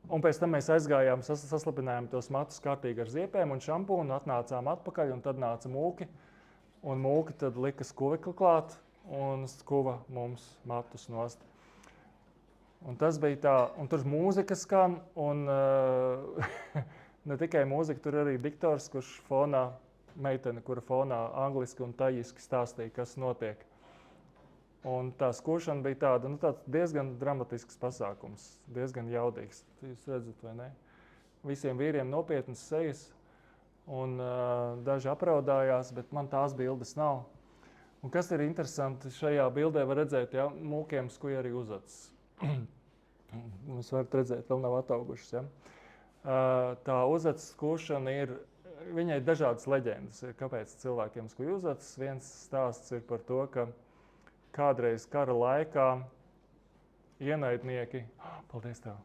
Un pēc tam mēs aizgājām, saslapinājām tos matus kārtīgi ar ziepēm un šampūnu, atnācām atpakaļ, un tad nāca mūki. Un mūki tad lika skuvekli klāt un skuva mums matus nost. Un tas bija tā, un tur mūzika skan, un ne tikai mūzika, tur arī diktors, kurš fonā, meitene, kura fonā angliski un tajiski stāstīja, kas notiek. Un tā skušana bija tāda, tāds diezgan dramatisks pasākums, diezgan jaudīgs. Jūs redzat, vai ne? Visiem vīriem nopietnas sejas, un daži apraudājās, bet man tās bildes nav. Un kas ir interesanti, šajā bildē var redzēt, ja, mūkiem skuja arī uzacis. Jūs varat redzēt, vēl nav ataugušas. Ja? Tā uzacis skušana ir, viņai ir dažādas leģendas, kāpēc cilvēkiem skuja uzacis. Viens stāsts ir par to, ka kādreiz kara laikā ienaidnieki, paldies tev,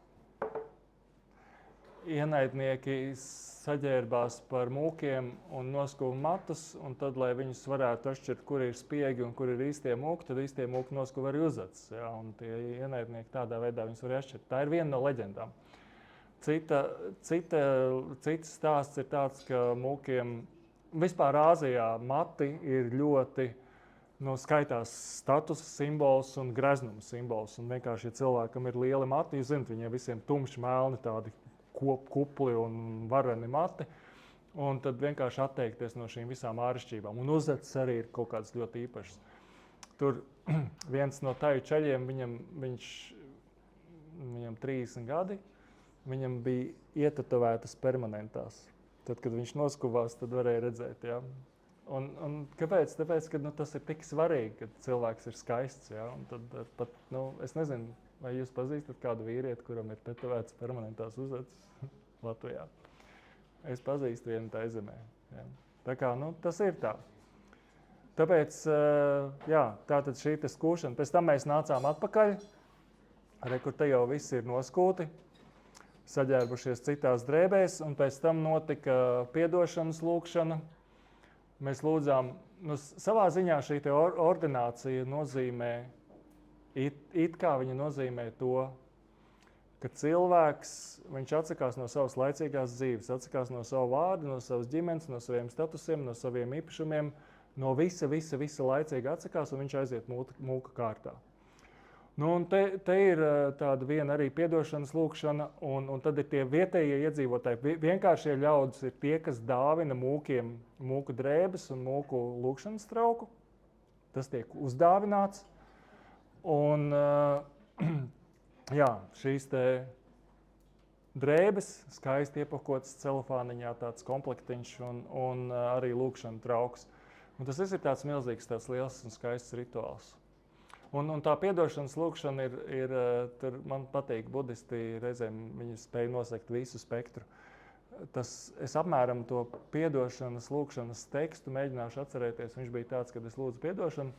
ienaidnieki saģērbās par mūkiem un noskuva matus, un tad, lai viņus varētu atšķirt, kur ir spiegi un kur ir īstie mūki, tad īstie mūki noskuva arī uzacis. Ja? Un tie ienaidnieki tādā veidā viņus var atšķirt. Tā ir viena no leģendām. Cits stāsts ir tāds, ka mūkiem vispār Āzijā mati ir ļoti skaitās statusa simbols un greznuma simbols. Un vienkārši, ja cilvēkam ir lieli mati, jūs zināt, viņiem visiem tumši melni tādi kupli un vareni mati. Un tad vienkārši atteikties no šīm visām āršķībām. Un uzacis arī ir kaut kāds ļoti īpašs. Tur viens no taju ceļiem, viņam 30 gadi, viņam bija ietetovētas permanentās. Tad, kad viņš noskuvās, tad varēja redzēt, ja. Un kāpēc? Tāpēc, ka tas ir tik svarīgi, kad cilvēks ir skaists. Ja? Un tad pat, es nezinu, vai jūs pazīstat kādu vīrieti, kuram ir tetovēts permanentās uzacis Latvijā. Es pazīstu vienu tā zemē. Ja? Tā kā, tas ir tā. Tāpēc, jā, tātad šī te skūšana. Pēc tam mēs nācām atpakaļ. Kur te jau visi ir noskūti, saģērbušies citās drēbēs, un pēc tam notika piedošanas lūkšana. Mēs lūdzām, savā ziņā šī te ordinācija nozīmē, it kā viņa nozīmē to, ka cilvēks, viņš atsakās no savas laicīgās dzīves, atsakās no savu vārdu, no savas ģimenes, no saviem statusiem, no saviem īpašumiem, no visa laicīgi atsakās, un viņš aiziet mūka kārtā. Un te ir tāda viena arī piedošanas lūkšana, un tad ir tie vietējie iedzīvotāji. Vienkāršie ļaudis ir tie, kas dāvina mūkiem mūku drēbes un mūku lūkšanas trauku. Tas tiek uzdāvināts. Un jā, šīs te drēbes, skaisti iepakotas celofāniņā, tāds komplektiņš un arī lūkšana trauks. Un tas ir tāds milzīgs, tāds liels un skaists rituāls. Un tā piedošanas lūkšana ir tur man patīk, budisti reizēm viņi spēj nosegt visu spektru. Es apmēram to piedošanas lūkšanas tekstu mēģināšu atcerēties. Viņš bija tāds, kad es lūdzu piedošanu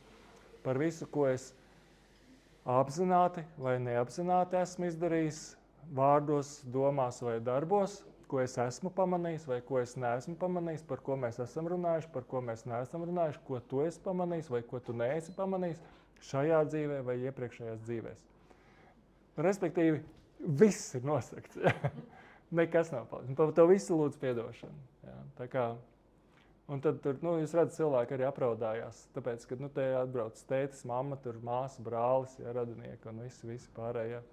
par visu, ko es apzināti vai neapzināti esmu izdarījis, vārdos, domās vai darbos, ko es esmu pamanījis vai ko es neesmu pamanījis, par ko mēs esam runājuši, par ko mēs neesam runājuši, ko tu esi pamanījis vai ko tu neesi pamanījis šajā dzīvē vai iepriekšējās dzīvēs. Respektīvi, viss ir nosakts. Nekas nav palicis. Par to visu lūdzu piedošanu. Ja? Tā kā, un tad tur, jūs redzat, cilvēki arī apraudājās. Tāpēc, kad te atbrauc tētis, mamma, tur māsa, brālis, ja, radinieki un visi pārējie.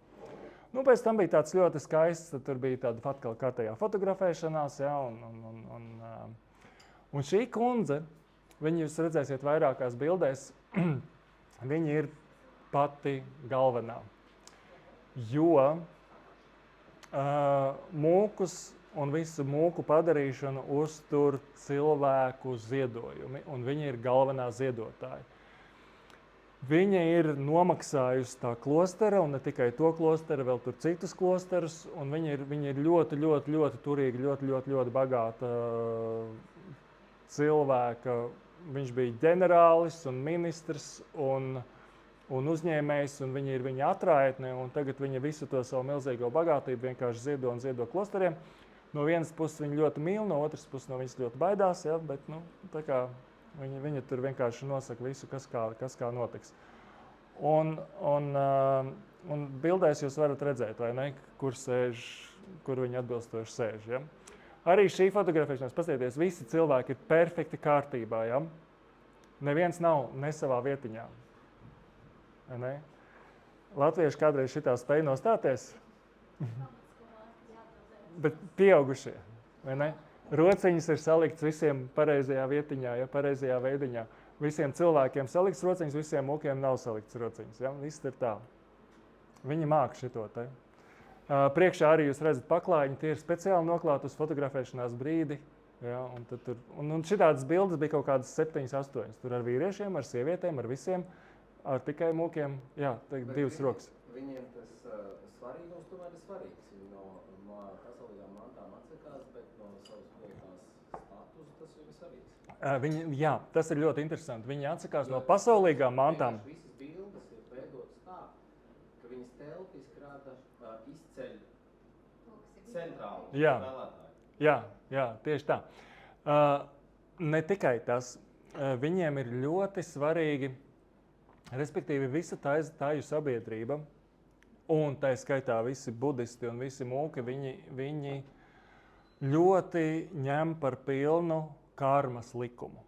Pēc tam bija tāds ļoti skaists, tad tur bija tāda atkal kārtējā fotografēšanās, ja, un šī kundze, viņi jūs redzēsiet vairākās bildēs, viņa ir pati galvenā, jo mūkus un visu mūku padarīšanu uztur cilvēku ziedojumi, un viņa ir galvenā ziedotāja. Viņa ir nomaksājusi tā klostera, un ne tikai to klostera, vēl tur citus klosterus, un viņa ir ļoti turīga, ļoti bagāta cilvēka. Viņš bija ģenerālis un ministrs un uzņēmējs, un viņa ir viņa atraitne, un tagad viņa visu to savu milzīgo bagātību vienkārši ziedo klosteriem. No vienas puses viņa ļoti mīl, no otras puses no viņas ļoti baidās, ja, bet tā kā viņa tur vienkārši nosaka visu, kas kā notiks. Un Un bildēs jūs varat redzēt, vai ne, kur viņi atbilstoši sēž. Ja? Arī šī fotografēšanās, paskatieties, visi cilvēki ir perfekti kārtībā. Ja? Neviens nav ne savā vietiņā. Vai ne? Latvieši kādreiz šitā spēja nostāties, bet pieaugušie, vai ne? Rociņas ir salikts visiem pareizajā vietiņā, ja, pareizajā veidiņā. Visiem cilvēkiem salikts rociņas, visiem mūkiem nav salikts rociņas. Ja? Viss ir tā. Viņi māk šito te. Priekšā arī jūs redzat paklājiņi, tie ir speciāli noklāti uz fotografēšanās brīdi. Ja? Un šitādas bildes bija kaut kādas 7, 8. Tur ar vīriešiem, ar sievietēm, ar visiem, ar tikai mūkiem. Jā, teikt, divas rokas. Viņiem tas svarīgums tomēr ir svarīgs. Viņi no pasaulīgām mantām atsakās, bet no savas kvalitātes status tas ir svarīgs. Jā, tas ir ļoti interesanti. Viņi atsakās no pasaulīgām mantām. Visas bildes ir veidotas tā, ka viņas telpis krāta izceļ centrāli spēlētāji. Jā, tieši tā. Ne tikai tas, viņiem ir ļoti svarīgi, respektīvi visa tāju sabiedrība, un tā skaitā visi budisti un visi mūki, viņi ļoti ņem par pilnu karmas likumu.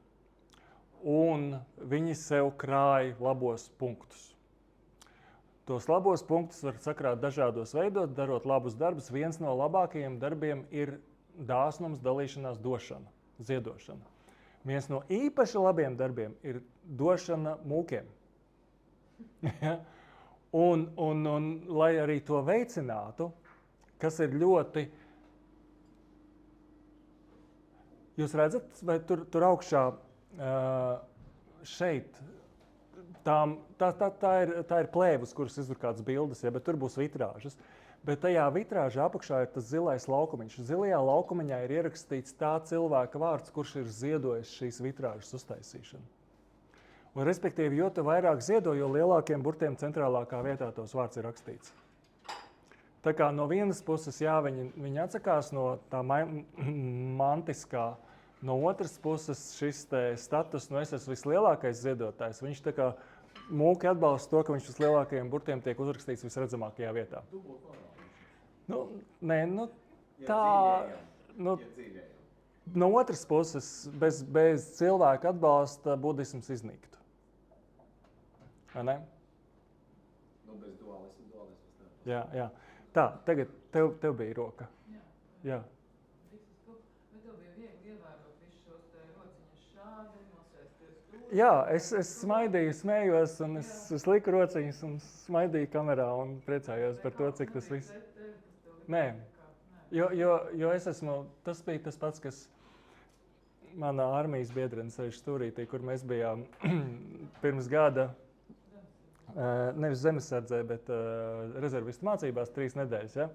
Un viņi sev krāj labos punktus. Tos labos punktus var sakrāt dažādos veidos, darot labus darbus. Viens no labākajiem darbiem ir dāsnums, dalīšanās, došana, ziedošana. Viens no īpaši labiem darbiem ir došana mūkiem. un, lai arī to veicinātu, kas ir ļoti... Jūs redzat, vai tur augšā šeit, tā ir plēvas, kuras izdur kādas bildes, ja, bet tur būs vitrāžas. Bet tajā vitrāžā apakšā ir tas zilais laukumiņš. Zilajā laukumiņā ir ierakstīts tā cilvēka vārds, kurš ir ziedojis šīs vitrāžas uztaisīšanu. Un, respektīvi, jo tu vairāk ziedo, jo lielākiem burtiem centrālākā vietā tos vārds ir rakstīts. Tā kā no vienas puses, jā, viņi atsakās no tā mantiskā, no otras puses šis te status, es esmu vislielākais ziedotājs, viņš tā kā mūki atbalsta to, ka viņš vislielākajiem burtiem tiek uzrakstīts visredzamākajā vietā. No otras puses, bez cilvēka atbalsta budisms iznīktu. Vai ne? Bez dualismu. Jā. Tā, tagad tev bija roka. Jā. Bet tev bija viegli ievērot visus šos te rociņus šādi, nosēsties tur. Jā, es smaidīju, smējos, un es liku rociņus un smaidīju kamerā un priecājos par to, cik tas viss. Nē, jo es esmu, tas bija tas pats, kas manā armijas biedrene sēž stūrītī, kur mēs bijām pirms gada, nevis zemesardzē, bet rezervistu mācībās 3 nedēļas. Ja?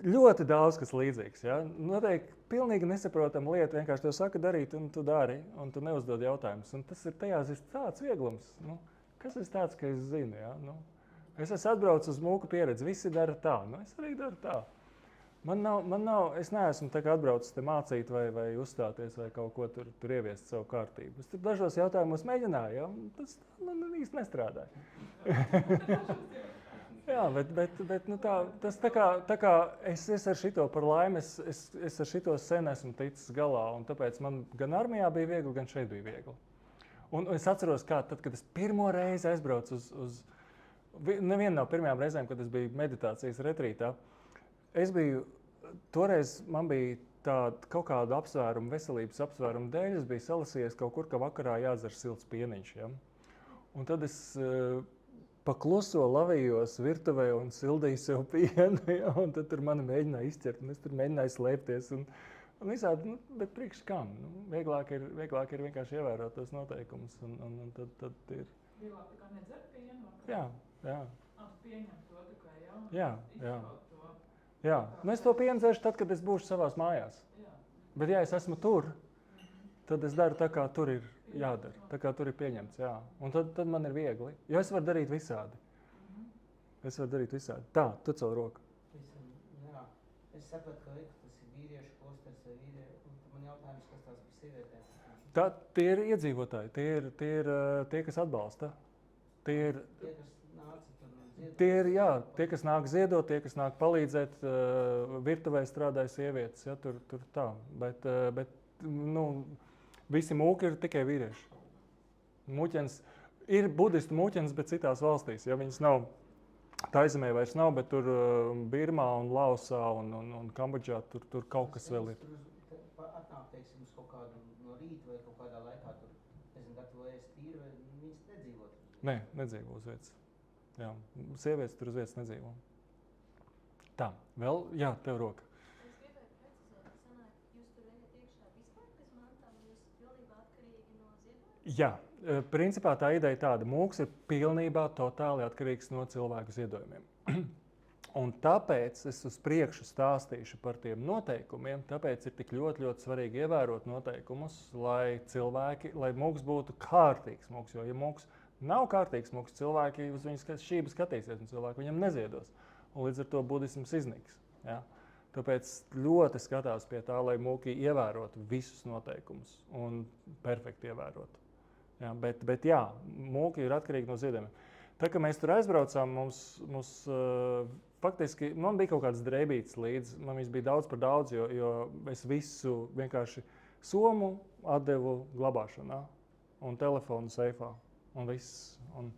Ļoti daudz kas līdzīgs. Ja? Noteikti pilnīgi nesaprotama lieta, vienkārši tev saka darīt, un tu dari, un tu neuzdod jautājumus. Un tas ir tajās ir tāds vieglums. Kas ir tāds, ka es zinu? Ja? Es esmu atbraucis uz mūku pieredzi, visi dara tā, es arī daru tā. Man nav, es neesmu atbraucis te mācīt vai uzstāties vai kaut ko tur ieviest savu kārtību. Es tur dažos jautājumos mēģināju, ja? Tas īsti nestrādāja. Jā, bet tas tā kā es ar šito par laimi, es ar šito sen esmu ticis galā, un tāpēc man gan armijā bija viegli, gan šeit bija viegli. Un es atceros, kā tad, kad es pirmo reizi aizbraucu neviena no pirmajām reizēm, kad es biju meditācijas retrītā, toreiz man bija tāda kaut kāda apsvēruma, veselības apsvēruma dēļ, es biju salasījies kaut kur, ka vakarā jādzer silts pieniņš. Ja? Un tad es pakluso lavījos virtuvē un sildīju sev pienu, ja? Un tad tur mani mēģināja izķert, un es tur mēģināju slēpties. Un visādi, bet priekš kam? Vieglāk ir vienkārši ievērot tos noteikumus, un tad ir... Vieglāk tā kā nedzer pienu? Jā. Tu pieņem to tikai, Jā. Izskaut to. Jā, es to pienu dzeršu tad, kad es būšu savās mājās. Jā. Bet ja es esmu tur, tad es daru tā, kā tur ir jādara, tā kā tur ir pieņemts, jā. Un tad man ir viegli, jo es varu darīt visādi. Tā, tu cel roku. Jā, es sapratu, ka tas ir vīriešu klosters vai vīrieši, un man jautājums, kas tās par sievietēm? Tie ir iedzīvotāji, tie ir tie, kas atbalsta. Tie, kas nāca tur ziedot. Tie ir, jā, tie, kas nāk ziedot, tie, kas nāk palīdzēt, virtuvē strādāja sievietes, ja, tur tā. Bet visi mūki ir tikai vīrieši. Mūķens, ir budistu mūķens, bet citās valstīs, ja viņas nav, Taizemē vairs nav, bet tur Birmā un Laosā un Kambodžā tur kaut kas vēl ir. Tur atnāk, teiksim, uz kaut kādu no rīta vai kaut kādā laikā tur, nezinu, gatavojas tīri, vai viņas nedzīvo tur? Nē, nedzīvo uz vietas. Jā, sievietes tur uz vietas nedzīvo. Tā, vēl, jā, tev roka. Es gribēju precizēt, sanāk, jūs tur ejat iekšā vispār, kas mantām, jūs pilnībā atkarīgi no ziedojuma? Jā, principā tā ideja tāda, mūks ir pilnībā totāli atkarīgs no cilvēku ziedojumiem. Un tāpēc es uz priekšu stāstīšu par tiem noteikumiem, tāpēc ir tik ļoti, ļoti svarīgi ievērot noteikumus, lai mūks būtu kārtīgs mūks, jo ja mūks nav kārtīgs mūks, cilvēki uz viņu šību skatīsies un cilvēki viņam neziedos. Un līdz ar to budisms izniks. Ja? Tāpēc ļoti skatās pie tā, lai mūki ievērotu visus noteikumus un perfekti ievērotu. Ja, bet jā, mūki ir atkarīgi no ziedojumiem. Tā kā mēs tur aizbraucām, mums faktiski, man bija kaut kāds dreibīts līdz, man viņas bija daudz par daudz, jo es visu vienkārši somu atdevu glabāšanā un telefonu seifā un viss. Un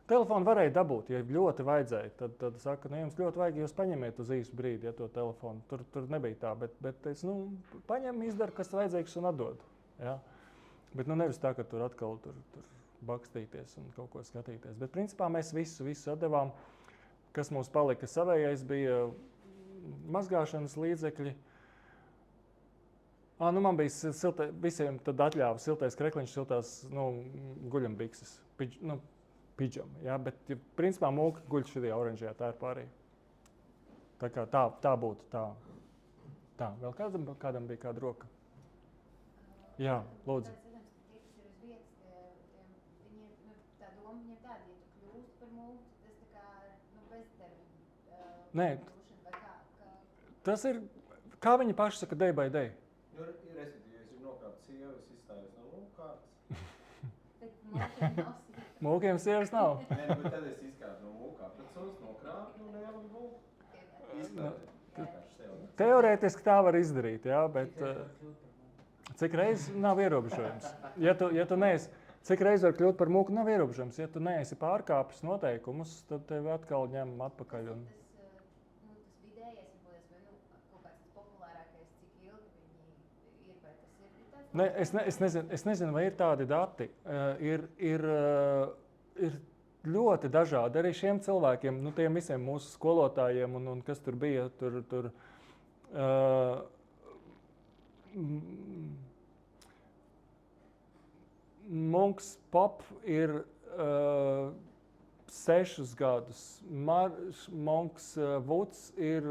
telefonu varēja dabūt, ja ļoti vajadzēja, tad saka, jums ļoti vajag, jūs paņemiet uz īsu brīdi, ja to telefonu. Tur nebija tā, bet es, paņem, izdara, kas vajadzīgs un atdod. Ja? Bet nevis tā, ka tur atkal tur bakstīties un kaut ko skatīties. Bet principā mēs visu atdevām, kas mums palika savējais, bija mazgāšanas līdzekļi. Man bija visiem tad atļāva siltais krekliņš, siltās guļambikses, pidžama. Ja? Bet principā mūka guļ šajā oranžajā, tā ir pārējā. Tā kā tā būtu tā. Tā, vēl kādam bija kāda roka? Jā, lūdzu. Nē, tas ir, kā viņi paši saka, day by day. Ir respektīvi, ja es gribu nokāpt sievu, es izstājos no mūkārtas. Mūkiem sievas nav. Nē, bet tad es izkāpu no mūkārtas, nokrāpu un ieliku mūku. Izkāpu. Teorētiski tā var izdarīt, jā, bet cik reizes nav ierobežojums. Ja tu neesi, cik reizes var kļūt par mūku, nav ierobežojums. Ja tu neesi pārkāpis noteikumus, tad tevi atkal ņem atpakaļ. Es nezinu, vai ir tādi dati. Ir ļoti dažādi arī šiem cilvēkiem, tiem visiem mūsu skolotājiem, un kas tur bija. Monks Pop ir 6 gadus, Monks Vuds ir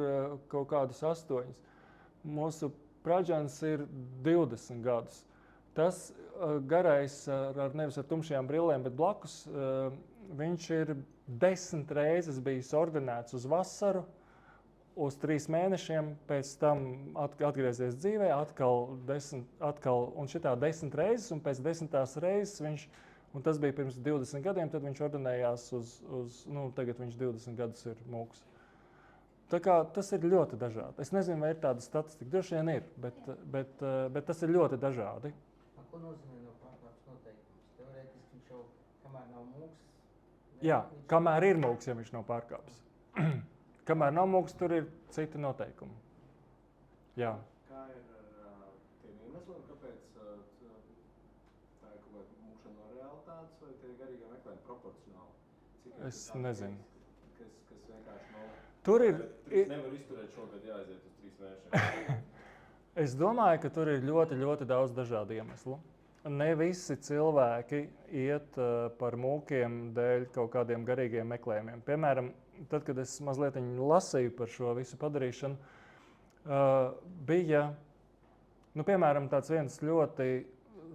kaut kādus 8. Mūsu Praģans ir 20 gadus. Tas garais, nevis ar tumšajām brillēm, bet blakus, viņš ir 10 reizes bijis ordinēts uz vasaru, uz 3 mēnešiem, pēc tam atgriezies dzīvē, atkal un šitā 10 reizes, un pēc 10. reizes viņš, un tas bija pirms 20 gadiem, tad viņš ordinējās tagad viņš 20 gadus ir mūks. Tā kā tas ir ļoti dažādi. Es nezinu, vai ir tāda statistika, droši vien ir, bet tas ir ļoti dažādi. Ko nozīmē no pārkāpes noteikums? Teorētiski viņš jau, kamēr nav mūks... Jā, kamēr ir mūks, ja viņš nav pārkāpes. Kamēr nav mūks, tur ir citi noteikumi. Jā. Kā ir ar tiem iemesliem, kāpēc tā ir kaut kāda mūkšana no realitātes, vai tie garīgie meklējumi proporcionāli? Es nezinu. Kas vienkārši nav... Tur ir... Nevar izturēt šogad jāaiziet uz 3 mēnešiem. Es domāju, ka tur ir ļoti, ļoti daudz dažādu iemeslu. Ne visi cilvēki iet par mūkiem dēļ kaut kādiem garīgiem meklējumiem. Piemēram, tad, kad es mazliet lasīju par šo visu padarīšanu, bija, piemēram, tāds viens ļoti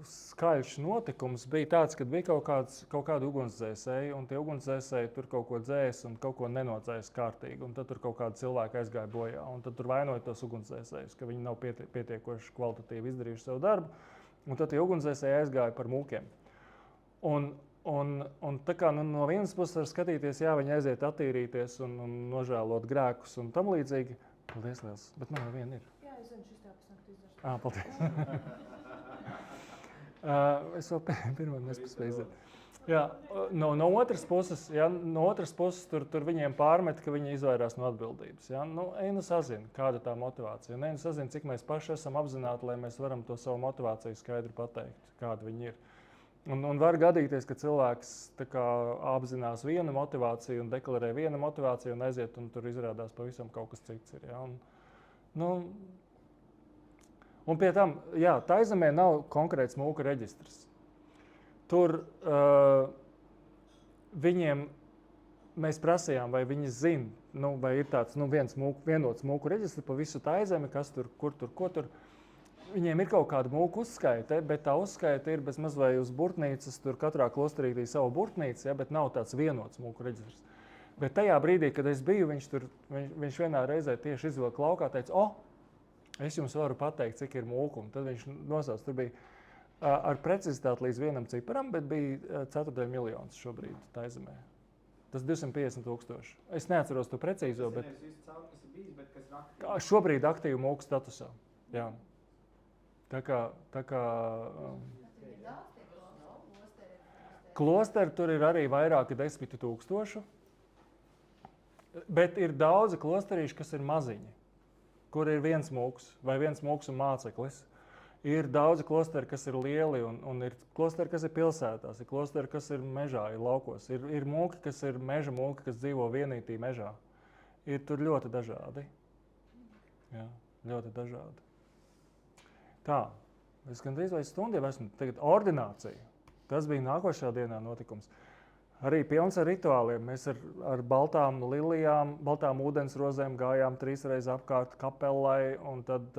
skaļš notikums bija tāds, kad bija kaut kāda ugunsdzēsēja, un tie ugunsdzēsēji tur kaut ko dzēs un kaut ko nenodzēs kārtīgi, un tad tur kaut kāda cilvēka aizgāja bojā, un tad tur vainoja tos ugunsdzēsējus, ka viņi nav pietiekoši kvalitatīvi izdarījuši savu darbu, un tad tie ugunsdzēsēji aizgāja par mūkiem. Un Un tā kā no vienas puses var skatīties, jā, viņi aiziet attīrīties un nožēlot grēkus un tam līdzīgi. Paldies liels, bet man jau viena ir. Jā, es zinu, šis tev pasnākt izdarīt. Paldies. Es vēl pirmā nespēju izdarīt. Jā, no otras puses, tur viņiem pārmet, ka viņi izvairās no atbildības. Ja? Sazina, kāda tā motivācija. Sazina, cik mēs paši esam apzināti, lai mēs varam to savu motivāciju skaidri pateikt, kāda viņi ir. Un var gadīties, ka cilvēks apzinās vienu motivāciju un deklarē vienu motivāciju un aiziet, un tur izrādās pavisam kaut kas cits ir. Ja? Un pie tam, jā, Taizemē nav konkrēts mūka reģistrs. Tur viņiem mēs prasījām, vai viņi zina, vai ir tāds vienots mūku reģistrs pa visu Taizemi, kas tur, kur tur, ko tur. Viņiem ir kaut kāda mūku uzskaite, bet tā uzskaite ir bezmaz vai uz burtnīcas, tur katrā klosterītī savu burtnīcu, ja, bet nav tāds vienots mūku reģistrs. Bet tajā brīdī, kad es biju, viņš vienā reizē tieši izvilka laukā, teica, es jums varu pateikt, cik ir mūku, un tad viņš nosauc, tur bija ar precizitāti līdz vienam ciparam, bet bija 4 miljonus šobrīd Taizemē. Tas 250,000. Es neatceros to precīzo, bet šobrīd aktīvi mūku statusā. Jā. Tā kā klosteri tur ir arī vairāki 10,000, bet ir daudzi klosterīši, kas ir maziņi, kur ir viens mūks vai viens mūks un māceklis. Ir daudzi klosteri, kas ir lieli, un ir klosteri, kas ir pilsētās, ir klosteri, kas ir mežā, ir laukos. Ir mūki, kas ir meža mūki, kas dzīvo vienītī mežā. Ir tur ļoti dažādi. Jā, ļoti dažādi. Tā, es gandrīz vai stundu jau esmu. Tagad ordinācija. Tas bija nākošajā dienā notikums. Arī pilns ar rituāliem. Mēs ar baltām lilijām, baltām ūdensrozēm gājām 3 reizes apkārt kapellai, un tad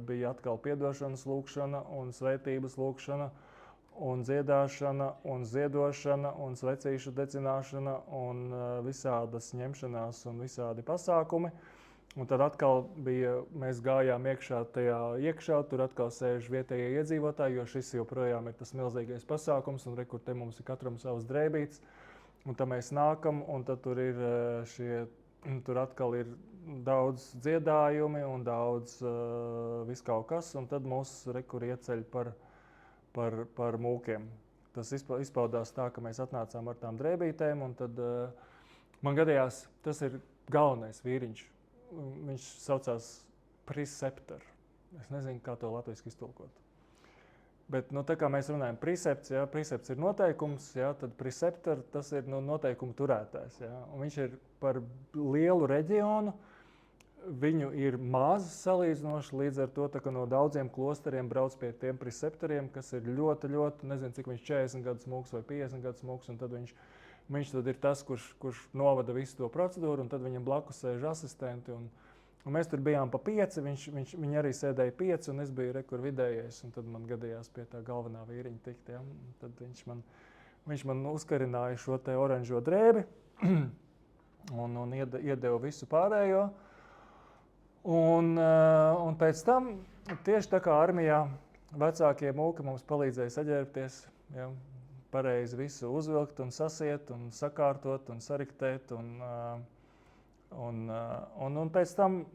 bija atkal piedošanas lūkšana, un svētības lūkšana, un dziedāšana, un ziedošana, un svecīšu dedzināšana, un visādas ņemšanās un visādi pasākumi. Un tad atkal mēs gājām iekšā, tur atkal sēž vietējie iedzīvotāji, jo šis joprojām ir tas milzīgais pasākums, un kur te mums ir katram savs drēbītes. Un tad mēs nākam, un tad tur atkal ir daudz dziedājumi un daudz viskaut kas, un tad mūs ieceļ par mūkiem. Tas izpaudās tā, ka mēs atnācām ar tām drēbītēm, un tad man gadījās, tas ir galvenais vīriņš. Viņš saucās preceptor. Es nezinu, kā to latviski iztulkot. Bet, tā kā mēs runājam precepts, ja, precepts ir noteikums, ja, tad preceptor tas ir noteikumu turētājs. Ja, un viņš ir par lielu reģionu, viņu ir maz salīdzinoši, līdz ar to, ka no daudziem klosteriem brauc pie tiem preceptoriem, kas ir ļoti, nezinu, cik viņš 40 gadus mūks vai 50 gadus mūks, un tad viņš tad ir tas, kurš novada visu to procedūru, un tad viņam blakus sēž asistenti. Un mēs tur bijām pa 5, viņi arī sēdēja 5, un es biju rekur vidējais, un tad man gadījās pie tā galvenā vīriņa tikt. Ja? Tad viņš man uzkarināja šo te oranžo drēbi un iedeva visu pārējo. Un pēc tam, tieši tā kā armijā, vecākie mūki mums palīdzēja saģērbties, ja? Pareizi visu uzvilkt un sasiet un sakārtot un sariktēt. Un pēc tam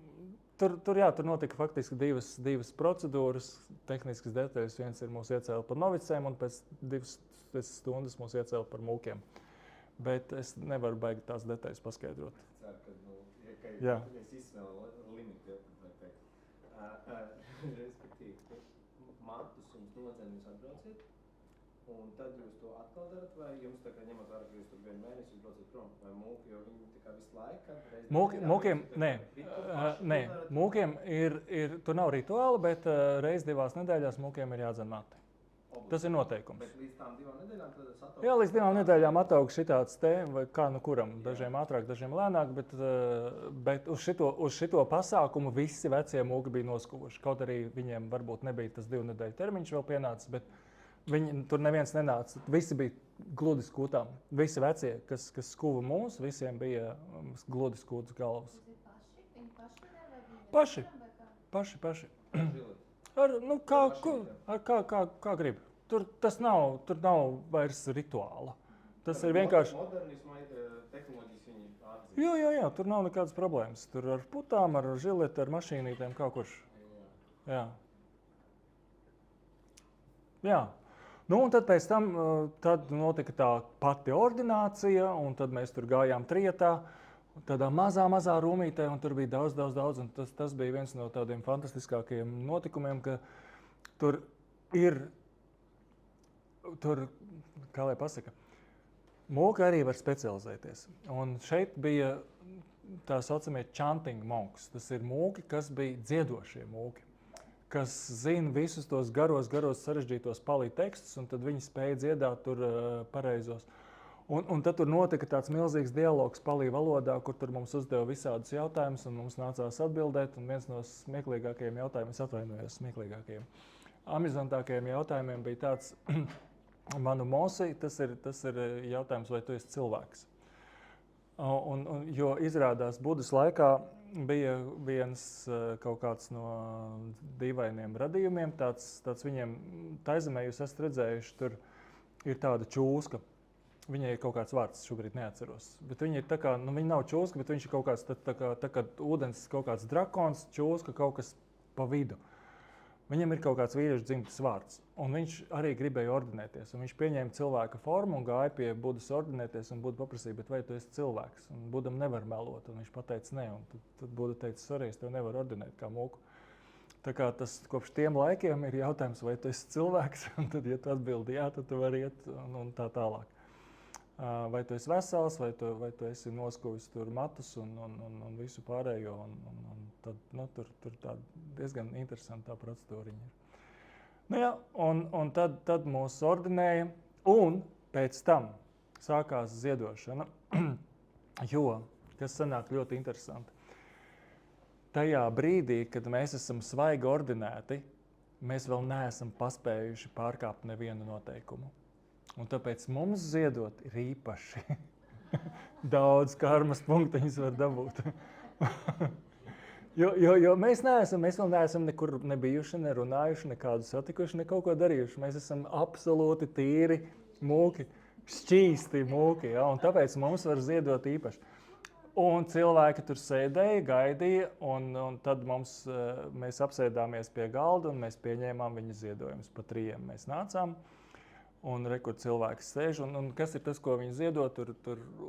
tur notika faktiski divas procedūras, tehniskas detaļas. Viens ir mūs iecēla par novicēm, un pēc 2 stundas mūs iecēla par mūkiem. Bet es nevaru baigi tās detaļas paskaidrot. Ceru, ka es izsmēlu limitu, vai teikt. Respektīvi, matus un nodzen jūs atbrauciet. Un tad jūs to atkal darat, vai jums tā kā ņemot vērā, ka jūs tur 1 mēnesi jūs braucat prom, vai mūki, jo viņi tā kā visu laiku? Mūkiem ir, tur nav rituāli, bet reiz 2 nedēļās mūkiem ir jādzen mati. Tas ir noteikums. Bet līdz tām 2 nedēļām tad es ataugu? Jā, līdz 2 nedēļām ataug šitāds te, vai kā kuram, dažiem ātrāk, dažiem lēnāk, bet uz šito pasākumu visi vecie mūki bija noskuvuši. Kaut arī viņiem varbūt nebija tas 2 nedēļu termiņš vēl pienācis, bet tur neviens nenāca. Visi bija gludi skūtām. Visi vecie, kas skuva mūs, visiem bija gludi skūtas galvas. Paši. Kā grib. tur nav vairs rituāla. Tas ir vienkārši... Modernismu tehnoloģijas viņi atzīst. Jā, tur nav nekādas problēmas. Tur ar putām, ar žileti, ar mašīnītēm, kā kurš. Jā. Nu, un tad pēc tam tad notika tā pati ordinācija, un tad mēs tur gājām trietā, tādā mazā rūmītē, un tur bija daudz, un tas bija viens no tādiem fantastiskākajiem notikumiem, ka tur ir, kā lai pasaka, mūki arī var specializēties. Un šeit bija tā saucamie chanting monks. Tas ir mūki, kas bija dziedošie mūki, kas zina visus tos garos sarežģītos palī tekstus, un tad viņi spēja dziedāt tur pareizos. Un tad tur notika tāds milzīgs dialogs palī valodā, kur tur mums uzdeva visādus jautājumus, un mums nācās atbildēt, un viens no smieklīgākajiem jautājumiem, es atvainojos, smieklīgākajiem, amizantākajiem jautājumiem bija tāds, manu mosi, tas ir jautājums, vai tu esi cilvēks. Jo izrādās Budas laikā bija viens kaut kāds no dīvainiem radījumiem, tāds viņiem Taizemē jūs esat redzējuši, tur ir tāda čūska. Viņai ir kaut kāds vārds, šobrīd neatceros. Bet viņa ir tā kā, viņa nav čūska, bet viņš ir kaut kāds, tā kā ūdens, kaut kāds drakons, čūska, kaut kas pa vidu. Viņam ir kaut kāds vīriešu dzimtes vārds, un viņš arī gribēja ordinēties. Un viņš pieņēma cilvēka formu un gāja pie Budas ordinēties, un Buda paprasīja, bet vai tu esi cilvēks? Un Budam nevar melot, un viņš pateica nē, un tad Buda teica, sorry, es tev nevaru ordinēt kā mūku. Tā kā tas kopš tiem laikiem ir jautājums, vai tu esi cilvēks, un tad, ja tu atbildi jā, tad tu vari iet un tā tālāk. Vai tu esi vesels, vai tu esi noskuvis tur matus un visu pārējo, un tad, tur tā diezgan interesanta procedūriņa ir. Nu jā, un tad mūs ordinēja, un pēc tam sākās ziedošana, jo, kas sanāk ļoti interesanti, tajā brīdī, kad mēs esam svaigi ordinēti, mēs vēl neesam paspējuši pārkāpt nevienu noteikumu. Un tāpēc mums ziedot ir īpaši daudz karmas punktiņus var dabūt. jo mēs vēl neesam nekur nebijuši, nerunājuši, nekādu satikuši, ne kaut ko darījuši. Mēs esam absolūti tīri mūki, šķīsti mūki, ja? Un tāpēc mums var ziedot īpaši. Un cilvēki tur sēdēja, gaidīja, un tad mēs apsēdāmies pie galda, un mēs pieņēmām viņa ziedojumus. Pa 3 mēs nācām. Un kur cilvēks sēž, un kas ir tas, ko viņi ziedo, tur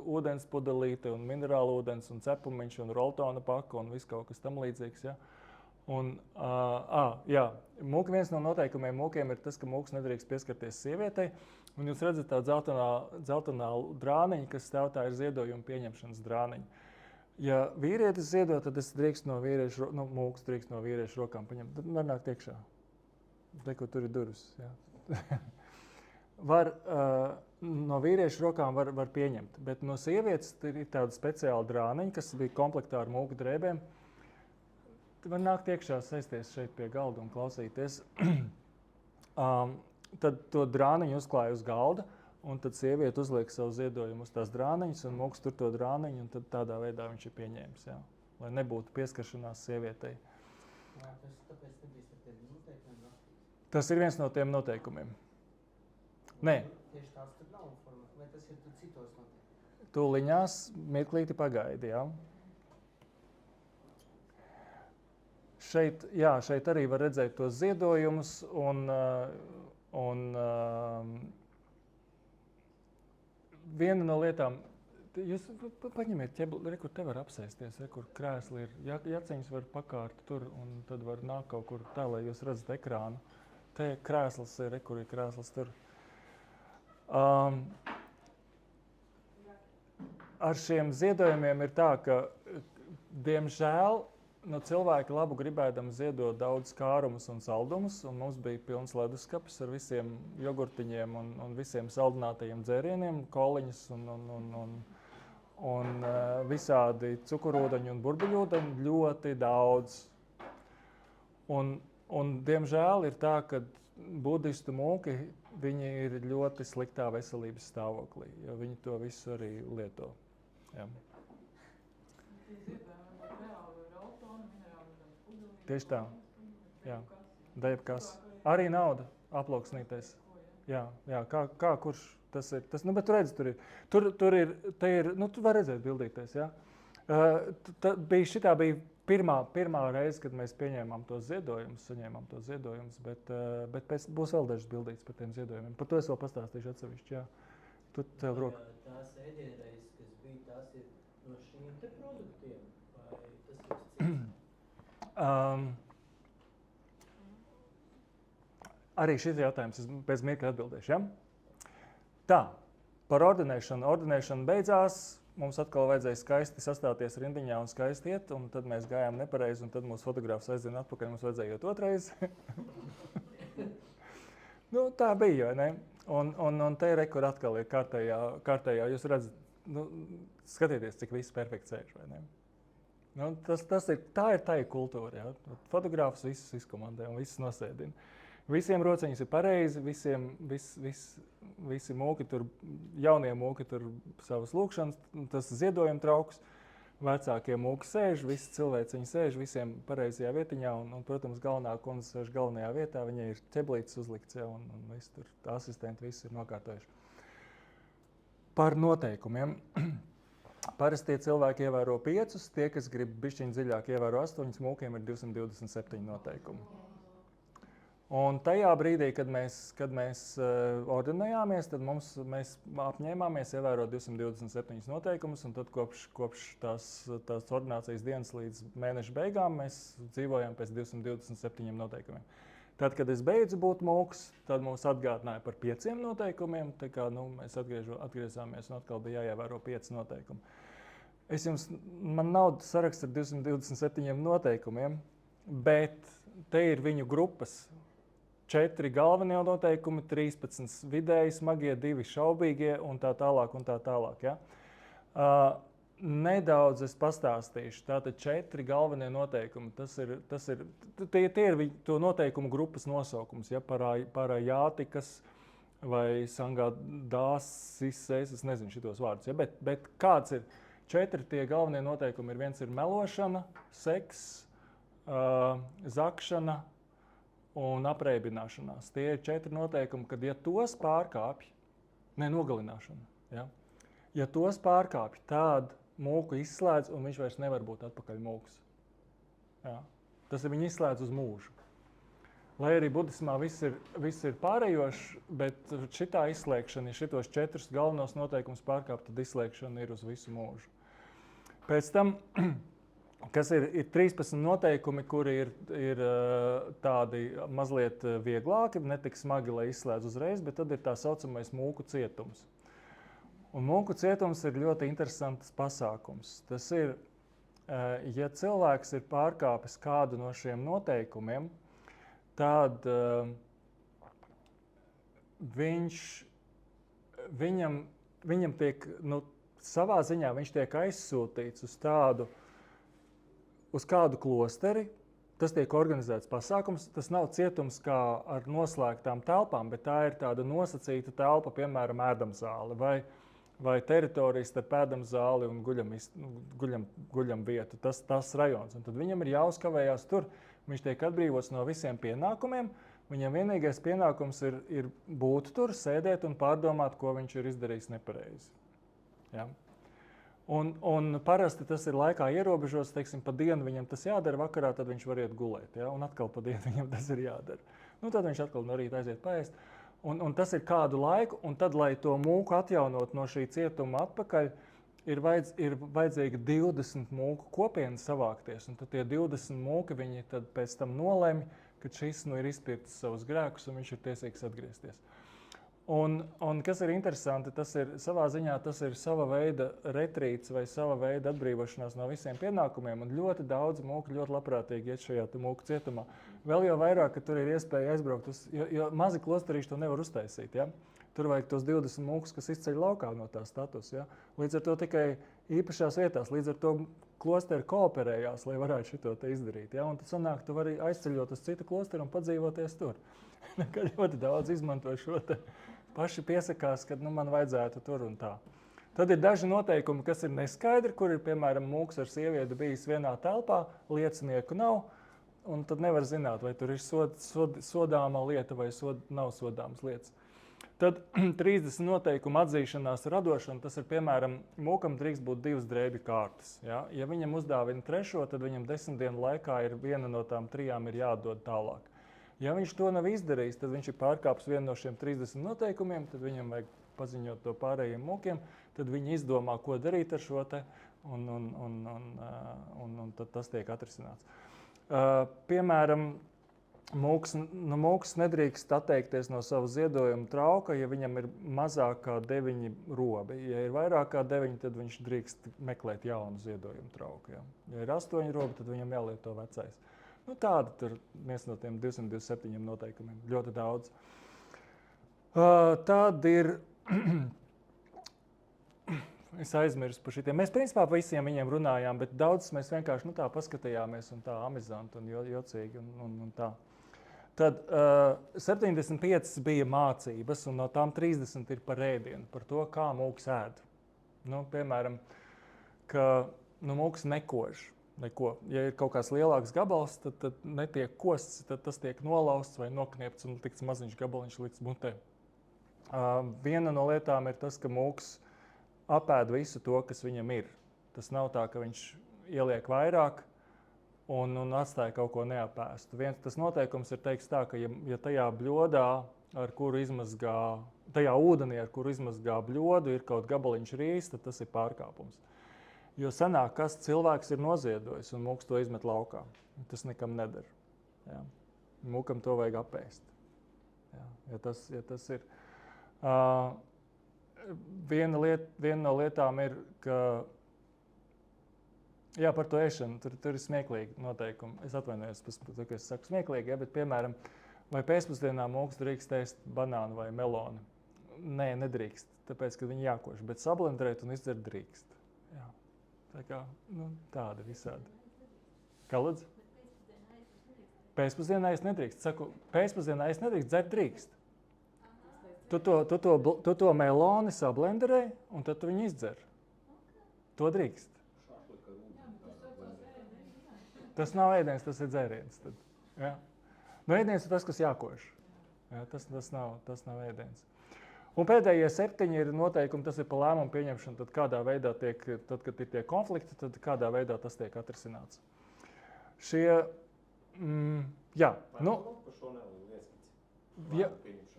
ūdens pudelīte, un minerāla ūdens, un cepumiņš, un roltona paka, un viss kaut kas tam līdzīgs. Ja? Un, viens no noteikumiem mūkiem ir tas, ka mūks nedrīkst pieskarties sievietei, un jūs redzat tā dzeltenā drāniņa, kas stāv tā ir ziedojuma pieņemšanas drāniņa. Ja vīrietis ziedo, tad es drīkst no vīriešu, mūks drīkst no vīriešu rokām paņemt, tad var nākt iekšā. Tur ir durvis. Ja? No vīriešu rokām var pieņemt, bet no sievietes ir tāda speciāla drāniņa, kas bija komplektā ar mūku drēbēm. Var nākt iekšā, sēsties šeit pie galda un klausīties. Tad to drāniņu uzklāja uz galda, un tad sieviete uzliek savu ziedojumu uz tās drāniņas, un mūks tur to drāniņu, un tad tādā veidā viņš ir pieņēmis, jā, lai nebūtu pieskaršanās sievietei. Tāpēc nebija ar tiem noteikumiem? Tas ir viens no tiem noteikumiem. Nē. Tieši tās tur nav informācija, vai tas ir tur citos noteikumos? Tūliņās mirklīti pagaidi, jā. Šeit arī var redzēt tos ziedojumus, un viena no lietām, jūs paņemiet ķebli, kur te var apsēsties, kur krēsli ir, jaceņus var pakārt tur, un tad var nākt kaut kur tā, lai jūs redzat ekrānu. Te krēsls ir, kur ir krēsls tur. Ar šiem ziedojumiem ir tā, ka, diemžēl, cilvēki labu gribēdami ziedot daudz kārumus un saldumus, un mums bija pilns leduskapis ar visiem jogurtiņiem un visiem saldinātajiem dzērieniem, koliņas un visādi cukurūdeņi un burbuļūdeņi, ļoti daudz. Un diemžēl ir tā, ka budistu mūki, viņi ir ļoti sliktā veselības stāvoklī, jo viņi to visu arī lieto. Jā. Tieši tā. Jā. Da jebkas. Arī nauda aploksnītais. jā, kā kurš tas ir. Tas, nu, bet tu redzi, tur ir, nu, tu vari redzēt bildīties, jā. Šitā bija pirmā reize, kad mēs saņēmām tos ziedojumus, bet pēc būs vēl dažas bildītes par tiem ziedojumiem. Par to es vēl pastāstīšu atsevišķi, jā. Tu tev roku. Tās ēdienreizes, kas bija, tās ir no šiem te produktiem, vai tas ir cits? Arī šis jautājums es pēc mirkļa atbildēšu, ja? Tā, par ordinēšanu. Ordinēšana beidzās. Mums atkal vajadzēja skaisti sastāties rindiņā un skaisti iet, un tad mēs gājām nepareizi, un tad mūsu fotogrāfs aizdzina atpakaļ, mums vajadzēja iet otrais. Nu, tā bija, vai ne? Un te rekur atkal ir kārtējā. Jūs redzat, nu, skatieties, cik viss perfekts sēž, vai ne? Nu, tā ir kultūra, ja? Fotogrāfs visus izkomandē un visus nosēdina. Visiem rociņas ir pareizi, visi mūki tur, jaunie mūki tur savas lūkšanas, tas ziedojuma trauks, vecākie mūki sēž, visi cilvēciņi sēž, visiem pareizajā vietiņā, un protams, galvenā kundze sēž galvenajā vietā, viņai ir ķeblītes uzlikts, ja, un visi tur asistenti visi ir nokārtojuši. Par noteikumiem. Parasti tie cilvēki ievēro 5, tie, kas grib bišķiņ dziļāk ievēro 8, mūkiem ir 227 noteikumi. Un tajā brīdī, kad mēs ordinējāmies, tad mēs apņēmāmies ievērot 227 noteikumus, un tad kopš tās ordinācijas dienas līdz mēneša beigām mēs dzīvojam pēc 227 noteikumiem. Tad, kad es beidzu būt mūks, tad mums atgādināja par 5 noteikumiem, tā kā mēs atgriezāmies un atkal bija jāievēro 5 noteikumi. Man nav saraksts ar 227 noteikumiem, bet te ir viņu grupas. 4 galvenie noteikumi, 13 vidēji smagie, 2 šaubīgie un tā tālāk. Ja? Nedaudz es pastāstīšu. Tātad 4 galvenie noteikumi. Tie ir to noteikumu grupas nosaukums. Ja? Parajātikas vai sangādāsis, es nezinu šitos vārdus. Ja? Bet kāds ir 4 tie galvenie noteikumi? Viens ir melošana, seks, zakšana un apreibināšanās. Tie ir 4 noteikumi, kad ja tos pārkāpj, nogalināšana, ja? Ja tos pārkāpj, tad mūku izslēdz un viņš vairs nevar būt atpakaļ mūks. Ja? Tas ir viņu izslēdz uz mūžu. Lai arī budismā viss ir pārējošs, bet šitā izslēgšana, ja šitos 4 galvenos noteikumus pārkāpj, tad izslēgšana ir uz visu mūžu. Pēc tam kas ir 13 noteikumi, kuri ir tādi mazliet vieglāki, ne tik smagi, lai izslēdz uzreiz, bet tad ir tā saucamais mūku cietums. Un mūku cietums ir ļoti interesants pasākums. Tas ir, ja cilvēks ir pārkāpis kādu no šiem noteikumiem, tad viņam tiek, savā ziņā viņš tiek aizsūtīts uz kādu klosteri. Tas tiek organizēts pasākums. Tas nav cietums kā ar noslēgtām telpām, bet tā ir tāda nosacīta telpa, piemēram, ēdamzāle vai teritorijas starp ēdamzāli un guļam vietu. Tas rajons. Un tad viņam ir jāuzkavējās tur. Viņš tiek atbrīvots no visiem pienākumiem. Viņam vienīgais pienākums ir būt tur, sēdēt un pārdomāt, ko viņš ir izdarījis nepareizi. Ja? Un parasti tas ir laikā ierobežots, teiksim, pa dienu viņam tas jādara, vakarā tad viņš var iet gulēt, ja? Un atkal pa dienu viņam tas ir jādara. Tad viņš atkal no rīta aiziet paēst. Un tas ir kādu laiku, un tad, lai to mūku atjaunot no šī cietuma atpakaļ, ir vajadzīgi 20 mūku kopienas savākties. Un tad tie 20 mūki, viņi tad pēc tam nolemj, ka šis ir izpircis savus grēkus un viņš ir tiesīgs atgriezties. Un kas ir interesanti, tas ir savā ziņā sava veida retrīts vai sava veida atbrīvošanās no visiem pienākumiem. Un ļoti daudz mūku ļoti labprātīgi iet šajā mūku cietumā. Vēl jau vairāk, ka tur ir iespēja aizbraukt, jo mazi klosterīši to nevar uztaisīt. Ja? Tur vajag tos 20 mūkus, kas izceļ laukā no tā status. Ja? Līdz ar to tikai īpašās vietās, līdz ar to klosteri kooperējās, lai varētu šito te izdarīt. Ja? Un tad sanāk, tu vari aizceļot uz citu klosteru un padzīvoties tur. Ļoti daudz izmanto šo te. Paši piesakās, ka man vajadzētu tur un tā. Tad ir daži noteikumi, kas ir neskaidri, kur ir, piemēram, mūks ar sievieti bijis vienā telpā, liecinieku nav, un tad nevar zināt, vai tur ir sodāma lieta vai nav sodāmas lietas. Tad 30 noteikumu atzīšanās radošana, tas ir, piemēram, mūkam drīkst būt 2 drēbju kārtas. Ja? Ja viņam uzdāvina 3, tad viņam 10 dienu laikā ir viena no tām 3 ir jādod tālāk. Ja viņš to nav izdarījis, tad viņš ir pārkāpis vienu no šiem 30 noteikumiem, tad viņam vajag paziņot to pārējiem mūkiem, tad viņi izdomā, ko darīt ar šo te, un tad tas tiek atrisināts. Piemēram, mūks nedrīkst atteikties no sava ziedojuma trauka, ja viņam ir mazāk kā 9 robi. Ja ir vairāk kā 9, tad viņš drīkst meklēt jaunu ziedojumu trauku. Ja, ja ir 8 robi, tad viņam jālieto vecais. Nu, tāda ir viens no tiem 227 noteikumiem. Ļoti daudz. Tad ir... Es aizmirsu par šitiem. Mēs principā visiem viņiem runājām, bet daudz mēs vienkārši tā paskatījāmies un tā amizanti un jocīgi un tā. Tad 75 bija mācības, un no tām 30 ir par ēdienu, par to, kā mūks ēd. Nu, piemēram, ka mūks nekož neko. Ja ir kaut kāds lielāks gabals, tad netiek kosts, tad tas tiek nolausts vai nokniepts un tikts maziņš gabaliņš likts mutē. Viena no lietām ir tas, ka mūks apēd visu to, kas viņam ir. Tas nav tā, ka viņš ieliek vairāk un atstāja kaut ko neapēstu. Tas noteikums ir teiks tā, ka ja tajā bļodā, ar kuru izmazgā, tajā ūdenī, ar kuru izmazgā bļodu, ir kaut gabaliņš rīs, tad tas ir pārkāpums. Jo sanāk, kas cilvēks ir noziedojis un mūks to izmet laukā. Tas nekam nedara. Ja. Mūkam to vajag apēst. Ja. Ja tas ir... Viena no lietām ir, ka jā, par to ēšanu, tur ir smieklīgi noteikumi. Es atvainojos, ka es saku smieklīgi, ja, bet, piemēram, vai pēcpusdienā mūks drīkst ēst banānu vai meloni? Nē, nedrīkst, tāpēc, ka viņi jākoš, bet sablendrēt un izdzert drīkst. Jā. Tā kā, tāda visādi. Kā lūdzu? Pēcpusdienā es nedrīkst. Saku, pēcpusdienā es nedrīkst, dzert drīkst. Tu to meloni sablenderē, un tad tu viņu izdzer. To drīkst. Tas nav ēdiens, tas ir dzēriens. Tad, ja? Ēdiens ir tas, kas jākoš. Ja? Tas nav ēdiens. Un pēdējie 7 ir noteikumi, tas ir pa lēmumu pieņemšanu, tad kādā veidā tad, kad ir tie konflikti, tad kādā veidā tas tiek atrisināts. Šie, jā. Par šo nelielu ieskats.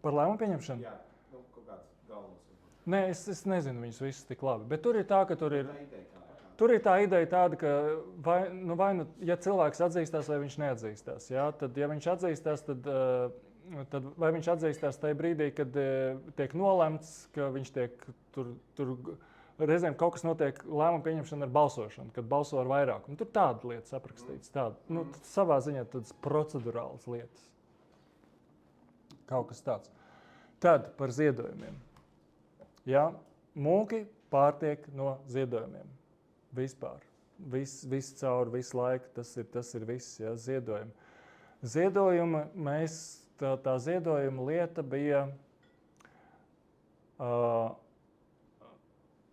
Par lēmumu pieņemšanu? Jā, kaut kāds galvas. Nē, es nezinu viņus visus tik labi, bet tur ir tā, ka tur ir tā ideja tāda, ka vai ja cilvēks atzīstās vai viņš neatzīstās, jā, tad ja viņš atzīstās, tad vai viņš atzīstās tajā brīdī, kad tiek nolemts, ka viņš tiek tur reizēm kaut kas notiek lēmumu pieņemšana ar balsošanu, kad balso ar vairākumu. Tur tāda lieta aprakstīts, tāda, savā ziņā tādas procedurālas lietas. Kaut kas tāds. Tad par ziedojumiem. Ja, mūki pārtiek no ziedojumiem. Vispār. Viss cauri, visu laiku. Tas ir viss, ja, ziedojumi. Ziedojumi tā ziedojuma lieta bija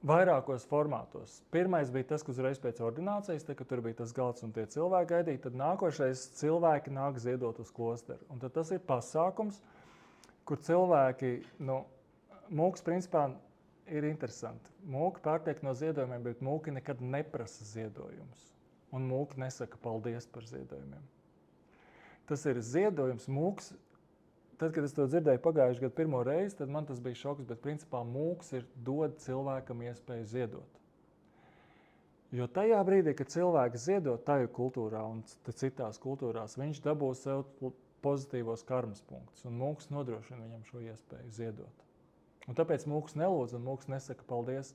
vairākos formātos. Pirmais bija tas, ka uzreiz pēc ordinācijas, kad tur bija tas galds un tie cilvēki gaidīja, tad nākošais cilvēki nāk ziedot uz klosteru. Un tad tas ir pasākums, kur cilvēki, mūks principā ir interesanti. Mūki pārtiek no ziedojumiem, bet mūki nekad neprasa ziedojumus. Un mūki nesaka paldies par ziedojumiem. Tas ir ziedojums, mūks. Tad, kad es to dzirdēju pagājušajā gadā pirmo reizi, tad man tas bija šoks, bet principā mūks dod cilvēkam iespēju ziedot. Jo tajā brīdī, kad cilvēks ziedot tajā kultūrā un citās kultūrās, viņš dabū sev pozitīvos karmas punktus, un mūks nodrošina viņam šo iespēju ziedot. Un tāpēc mūks nelūdz, un mūks nesaka paldies.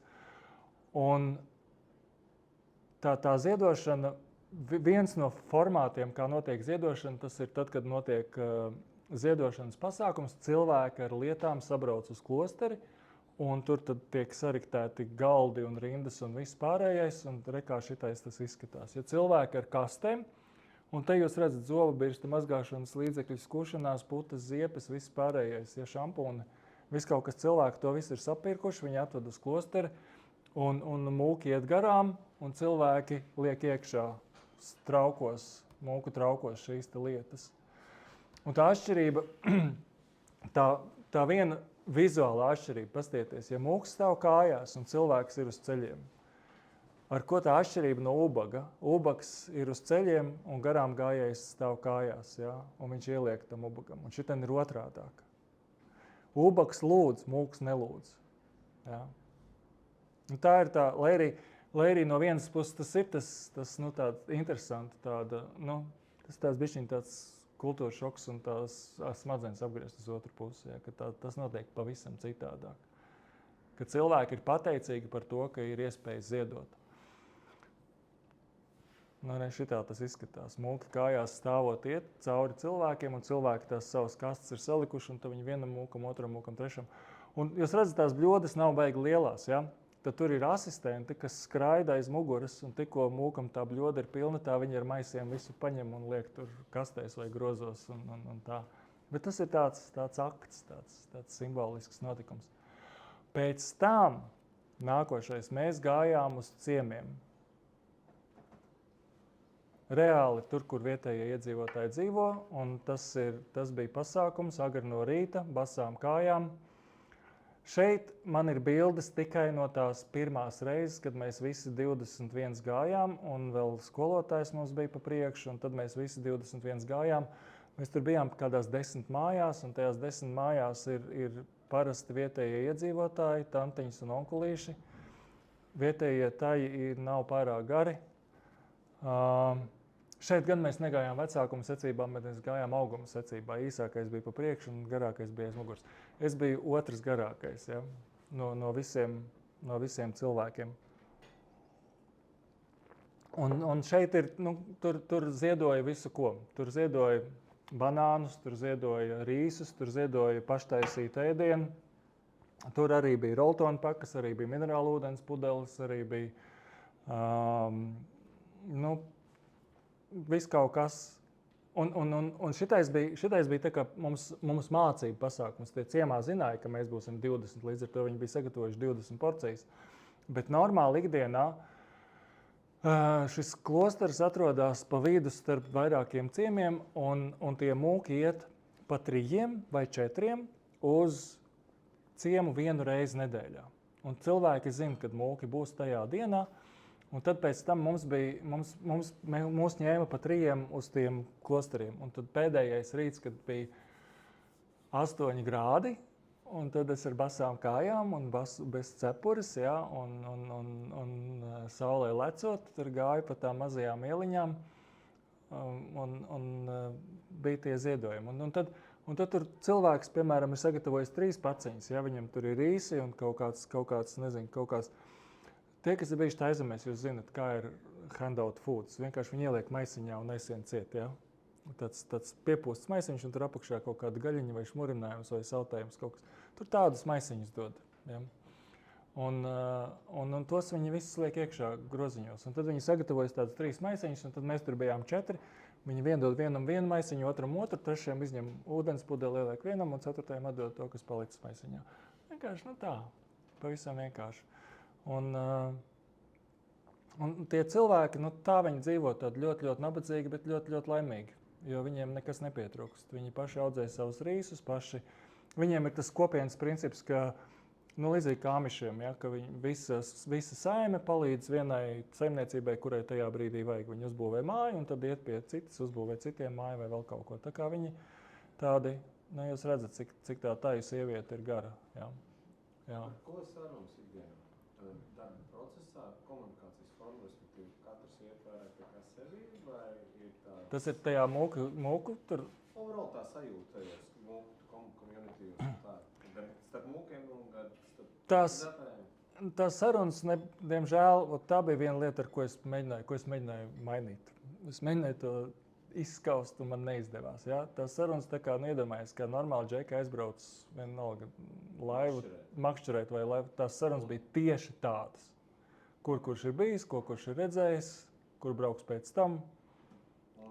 Un tā ziedošana, viens no formātiem, kā notiek ziedošana, tas ir tad, kad notiek ziedošanas pasākums, cilvēki ar lietām sabrauc uz klosteri, un tur tad tiek sariktēti galdi un rindas un viss pārējais, un kā šitais tas izskatās. Ja cilvēki ar kastēm, un te jūs redzat zobabirsta, mazgāšanas līdzekļus, skušanās, putas, ziepes, viss pārējais, ja šampūni, viss kaut kas cilvēki to visu ir sapirkuši, viņi atved uz klosteri, un mūki iet garām, un cilvēki liek iekšā mūku traukos šīs lietas. Un tā atšķirība, tā vizuāla atšķirība. Pastieties, ja mūks stāv kājās un cilvēks ir uz ceļiem, ar ko tā atšķirība no ubaga? Ubags ir uz ceļiem un garām gājējs stāv kājās, ja? Un viņš ieliek tam ubagam. Un šitien ir otrādāk. Ubags lūdz, mūks nelūdz. Ja? Un tā ir tā, lai arī no vienas puses tas ir tas nu, tāda interesanti, tas tāds bišķiņ tāds kultūras šoks un tās smadzenes apgriezt uz otru pusi, ja? Ka tas notiek pavisam citādāk. Ka cilvēki ir pateicīgi par to, ka ir iespēja ziedot. Šitā tas izskatās. Mūki kājās stāvot iet cauri cilvēkiem, un cilvēki tās savas kastes ir salikuši, un tad viņi vienam mūkam, otram mūkam, trešam. Un jūs redzat, tās bļodas nav baigi lielās, ja? Tad tur ir asistenti, kas skraida aiz muguras, un tikko mūkam tā bļoda ir pilna, tā viņi ar maisiem visu paņem un liek tur kastēs vai grozos un tā. Bet tas ir tāds akts, tāds simbolisks notikums. Pēc tam nākošais mēs gājām uz ciemiem. Reāli tur, kur vietējie iedzīvotāji dzīvo, un tas bija pasākums agri no rīta, basām kājām. Šeit man ir bildes tikai no tās pirmās reizes, kad mēs visi 21 gājām, un vēl skolotājs mums bija pa priekšu, un tad mēs visi 21 gājām. Mēs tur bijām kādās 10 mājās, un tajās 10 mājās ir parasti vietējie iedzīvotāji, tantiņas un onkulīši. Vietējie taji nav pārāk gari. Šeit gan mēs negājām vecākuma secībā, bet mēs gājām auguma secībā. Īsākais bija pa priekšu un garākais bija aiz muguras. Es biju otrs garākais, ja, no visiem cilvēkiem. Un šeit ir, tur ziedoja visu ko. Tur ziedoja banānus, tur ziedoja rīsus, tur ziedoja paštaisītu ēdienu. Tur arī bija roltonu pakas, arī bija minerālu ūdens pudeles, arī bija viss kaut kas. Un šitais bija tā kā mums mācību pasākums. Tie ciemā zināja, ka mēs būsim 20, līdz ar to viņi bija sagatavojuši 20 porcijas. Bet normāli ikdienā šis klosters atrodas pa vidu starp vairākiem ciemiem, un tie mūki iet pa 3 vai 4 uz ciemu vienu reizi nedēļā. Un cilvēki zina, kad mūki būs tajā dienā. Un tad pēc tam mūs ņēma pa 3 uz tiem klosteriem. Un tad pēdējais rīts, kad bija 8 grādi, un tad es ar basām kājām un bez cepures, ja, un saulē lecot, tur gāju pa tām mazajām ieliņām, un bija tie ziedojumi. Un tad tur cilvēks, piemēram, ir sagatavojis 3 paciņas, ja, viņam tur ir rīsi un kaut kāds, nezinu, kaut kāds. Tie, kas ir bijuši Taizemēs, jūs zinat, kā ir handout foods. Vienkārši viņi ieliek maisiņā un aizsien ciet, ja? Tāds piepūsts maisiņš, un tur apakšā kaut kāda gaļiņa vai šmurinājums vai saltējums kaut kas. Tur tādus maisiņus dod, ja? Un tos viņi visus liek iekšā groziņos. Un tad viņi sagatavojas tādus 3 maisiņus, un tad mēs tur bijām 4. Viņi dod vienam vienu maisiņu, otram otru, trešajam izņem ūdens pudeli, ieliek vienam, un 4. atdod to, kas palicis maisiņā. Vienkārši, tā, pavisam vienkārši. Un tie cilvēki, tā viņi dzīvo tādi ļoti, ļoti nabadzīgi, bet ļoti, ļoti laimīgi, jo viņiem nekas nepietrūkst. Viņi paši audzē savus rīsus, viņiem ir tas kopienas princips, ka, līdzīgi kā amišiem, ja, ka visa saime palīdz vienai saimniecībai, kurai tajā brīdī vajag. Viņi uzbūvē māju, un tad iet pie citas, uzbūvē citiem māju vai vēl kaut ko. Tā kā viņi tādi, jūs redzat, cik tā taju sieviete ir gara. Ja. Jā. Ko sarunas ikdienā? Darba procesā, komunikācijas forma, respektīvi, katrs iet vairāk pie kā sevi, vai ir tā? Tas ir tajā mūku tur? Overall tā sajūta tajos mūku community un tā. Starp mūkiem un starp tās sarunas, diemžēl, tā bija viena lieta, ar ko es mēģināju mainīt. Es mēģināju to izskaust, un man neizdevās. Ja? Tās sarunas tā kā neiedomājas, kā normāli džeki aizbrauc vienalga laivu makšķerēt vai laivu. Tās sarunas bija tieši tādas. Kurš ir bijis, kurš ir redzējis, kur brauks pēc tam,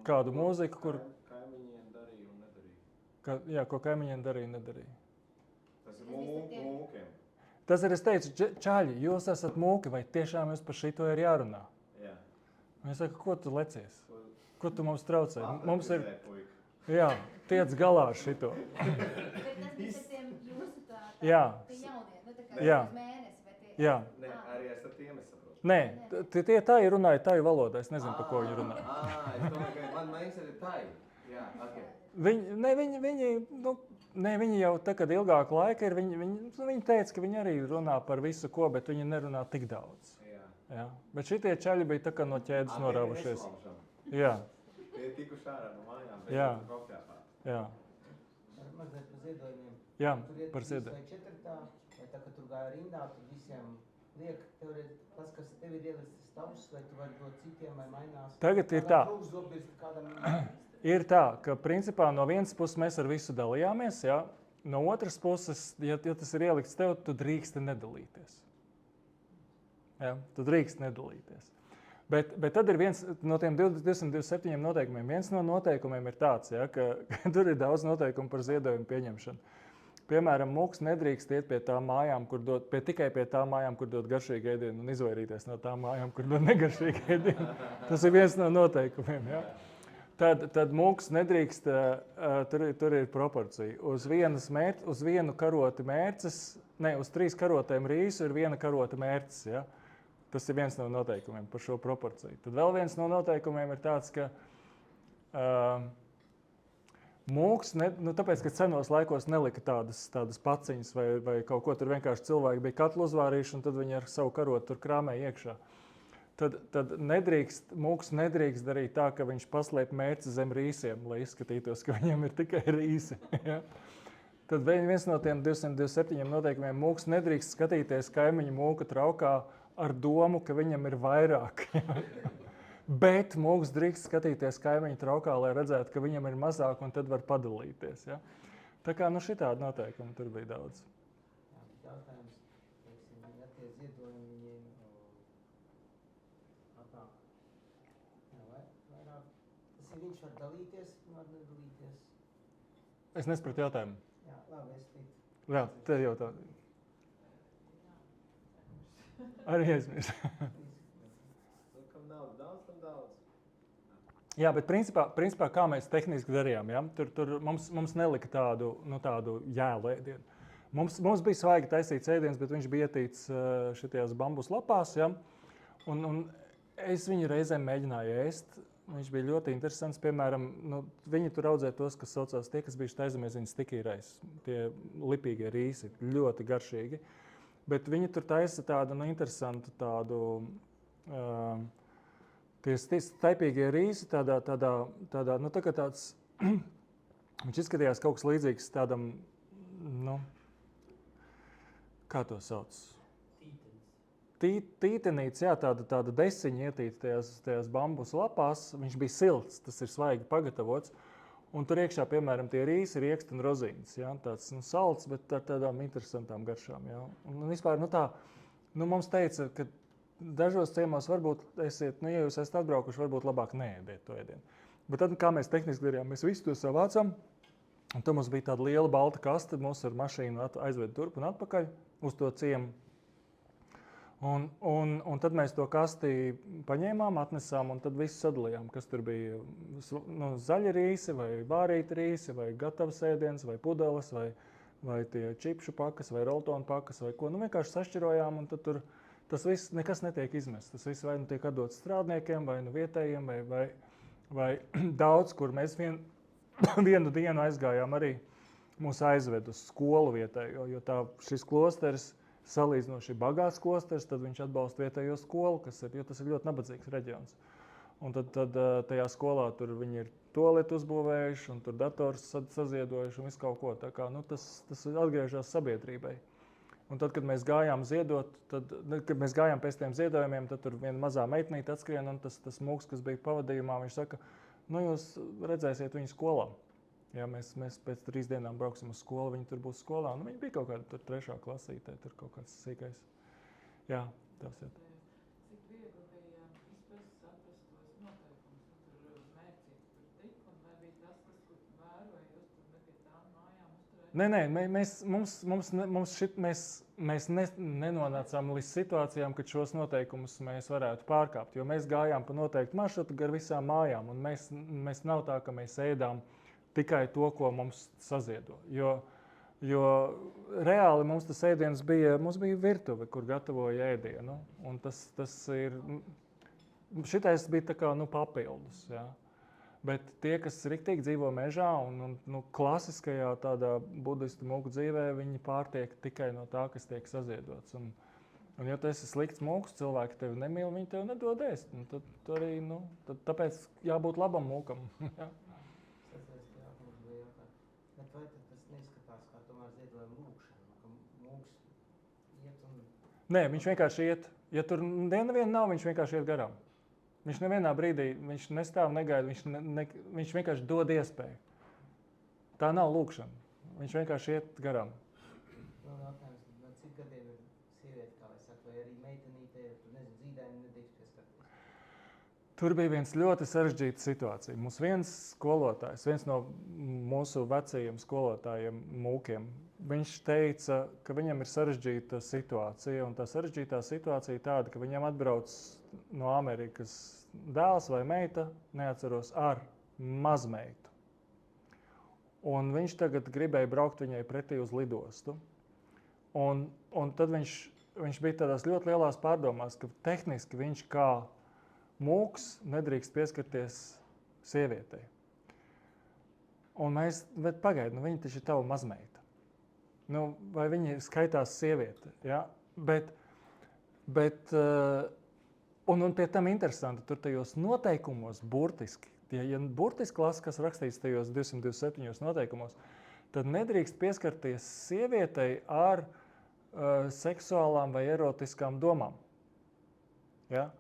kādu mūziku, kur... Kaimiņiem darīja un nedarīja. Jā, ko kaimiņiem darīja un nedarīja. Tas ir mūkiem. Tas ir, es teicu, čaļi, jūs esat mūki, vai tiešām jūs par šito ir jārunā? Jā. Viņi saka, ko tu lecies? Ko tu mums traucē? Mums ir... Puika. Jā, tiec galā ar šito. Bet tas bija par tiem jūsu tā Jā. Tie jaunie, nu tā kā Jā. uz mēnesi, vai tie... Jā. Nē, arī ar tiem es saprotu. Nē, tie tā ir runāja tā ir valodā, es nezinu, par ko viņi runā. Es domāju, ka man mainas arī tā ir. Jā, ok. Viņi jau tā, kad ilgāku laiku ir, viņi teica, ka viņi arī runā par visu ko, bet viņi nerunā tik daudz. Jā. Bet šitie čaļi bija tā kā no ķēdes norāvušies. Jā. Tie tikuši ārā no mājām, bet Jā. kopjāpā. Jā. Mazliet par ziedojumiem. Jā, Tur iet par 3 ziedojumiem. vai 4, vai tā, ka tur gāja rindā, tur visiem liek, tas, kas tev ir ielicis tavs, vai tu vari dot citiem, vai mainās. Tagad ir tā. Kādam krūzobis, kādam... Ir tā, ka principā no vienas puses mēs ar visu dalījāmies, ja? No otras puses, ja tas ir ielikts tev, tu drīksti nedalīties. Ja? Tu drīksti nedalīties. Bet tad ir viens no tiem 227 noteikumiem. Viens no noteikumiem ir tāds, ja, ka tur ir daudz noteikumu par ziedojumu pieņemšanu. Piemēram, mūks nedrīkst iet pie tām mājām, tikai pie tām mājām, kur dod garšīgu ēdienu, un izvairīties no tām mājām, kur dod negaršīgu ēdienu. Tas ir viens no noteikumiem. Ja? Tad mūks nedrīkst, tur ir proporcija. Uz vienu karoti mērces, uz 3 karotēm rīsu ir 1 karota mērces. Ja? Tas ir viens no noteikumiem par šo proporciju. Tad vēl viens no noteikumiem ir tāds, ka mūks, tāpēc, ka senos laikos nelika tādas paciņas vai kaut ko, tur vienkārši cilvēki bija katlu uzvārījuši, un tad viņi ar savu karotu tur krāmēja iekšā. Tad mūks nedrīkst darīt tā, ka viņš paslēp mērci zem rīsiem, lai izskatītos, ka viņam ir tikai rīsi. Ja? Tad viens no tiem 227 noteikumiem mūks nedrīkst skatīties kaimiņu mūka traukā ar domu, ka viņam ir vairāk. Ja? Bet mūks drīkst skatīties kaimiņu traukā, lai redzētu, ka viņam ir mazāk, un tad var padalīties. Ja? Tā kā šitādi noteikumi tur bija daudz. Jā, jautājums, ja tie ziedojumi viņiem vairāk, tas ir viņš var dalīties, var nedalīties. Es nesapratu jautājumu. Jā, labi, es ticu. Jā, te jau tā. Arī aizmirst. Kam naudas daudz, tam daudz. Jā, bet principā kā mēs tehniski darījām, ja? Tur mums nelika tādu jēlu ēdienu. Mums bija svaigi taisīts ēdiens, bet viņš bija ietīts šitajās bambus lapās, ja? Un es viņu reizēm mēģināju ēst. Viņš bija ļoti interesants. Piemēram, viņi tur audzē tos, kas saucās tie, kas bijuši taizemieziņas stikīrais. Tie lipīgie rīsi, ļoti garšīgi. Bet viņi tur taisa tādu interesantu tādu... Tie staipīgie rīsi, tā kā tāds, viņš izskatījās kaut kas līdzīgs tādam, kā to sauc? Tītenīts, jā, tāda desiņa ietīta tajās bambus lapās, viņš bija silts, tas ir svaigi pagatavots, un tur iekšā, piemēram, tie rīsi, rieksti un rozīnes, jā, tāds salds, bet ar tādām interesantām garšām, jā. Un vispār, mums teica, ka dažos ciemos varbūt esiet, ja jūs esat atbraukuši, varbūt labāk neēdiet to ēdienu. Bet tad, kā mēs tehniski darījām, mēs visu to savācām, un tad mums bija tāda liela balta kaste, mūs ar mašīnu aizved turp un atpakaļ uz to ciemu. Un tad mēs to kasti paņēmām, atnesām un tad visu sadalījām, kas tur bija zaļi rīsi, vai vārīti rīsi, vai gatavs ēdiens, vai pudeles, vai tie čipšu pakas, vai roltonu pakas, vai ko. Vienkārši sašķirojām, un tad tur tas viss nekas netiek izmests. Tas viss vai tiek atdots strādniekiem, vai vietējiem, vai daudz, kur mēs vienu dienu aizgājām arī mūs aizved uz skolu vietējo, jo šis klosteris salīdzinoši bagāts klosteris, tad viņš atbalsta vietējo skolu, jo tas ir ļoti nabadzīgs reģions. Un tad tajā skolā tur viņi ir tualeti uzbūvējuši, un tur dators saziedojuši un visu kaut ko. Tā kā, tas atgriežas sabiedrībai. Un tad, kad mēs gājām ziedot, kad mēs gājām pēc tiem ziedojumiem, tad tur viena mazā meitnīte atskrien, un tas mūks, kas bija pavadījumā, viņš saka, jūs redzēsiet viņu skolā. Ja, mēs pēc 3 dienām brauksim uz skolu, viņi tur būs skolā. Viņi bija kaut kāda 3. klasītē, tur kaut kāds sīkais. Jā, tas ir. Cik viegli bija izprast, saprast tos noteikumus, tur mērķīt tur tik, un vai bija tas, kur vēroja, jūs tur ne pie tām mājām uzturēt? Mēs nenonācām līdz situācijām, kad šos noteikumus mēs varētu pārkāpt, jo mēs gājām pa noteiktu maršrutu gar visām mājām, un mēs nav tā, ka mēs ēdām tikai to, ko mums saziedo. Jo Jo reāli mums tas ēdiens bija virtuve, kur gatavoja ēdienu. Un tas ir, šitais bija tā kā papildus. Ja. Bet tie, kas riktīgi dzīvo mežā un klasiskajā tādā budistu mūku dzīvē, viņi pārtiek tikai no tā, kas tiek saziedots. Un ja tu esi slikts mūks, cilvēki tevi nemīl, viņi tevi nedod ēst. Tad arī, tāpēc jābūt labam mūkam. Ja. Bet vai tad tas neizskatās kā tomēr ziedojuma lūkšana, ka mūks iet un... Nē, viņš vienkārši iet. Ja tur neviena nav, viņš vienkārši iet garām. Viņš nevienā brīdī, viņš nestāv, negaida, viņš vienkārši dod iespēju. Tā nav lūkšana. Viņš vienkārši iet garām. Jautājums, no cik gadiem ir sieviete, kā lai saka, vai arī meitenīte, tur nezinu, zīdēni nedrīkst pieskarties? Tur bija viens ļoti sarežģīta situācija. Mums viens skolotājs, viens no mūsu vecajiem skolotājiem mūkiem, viņš teica, ka viņam ir sarežģīta situācija, un tā sarežģītā situācija tāda, ka viņam atbrauc no Amerikas dēls vai meita, neatceros, ar mazmeitu. Un viņš tagad gribēja braukt viņai pretī uz lidostu. Un tad viņš bija tādās ļoti lielās pārdomās, ka tehniski viņš kā mūks nedrīkst pieskarties sievietei. Un bet pagaidi, viņa taču ir tava mazmeita. Vai viņa skaitās sieviete? Ja? Un pie tam interesanti, tur tajos noteikumos burtiski, ja burtiski lasa, kas rakstīts tajos 227 noteikumos, tad nedrīkst pieskarties sievietei ar seksuālām vai erotiskām domām. Ja?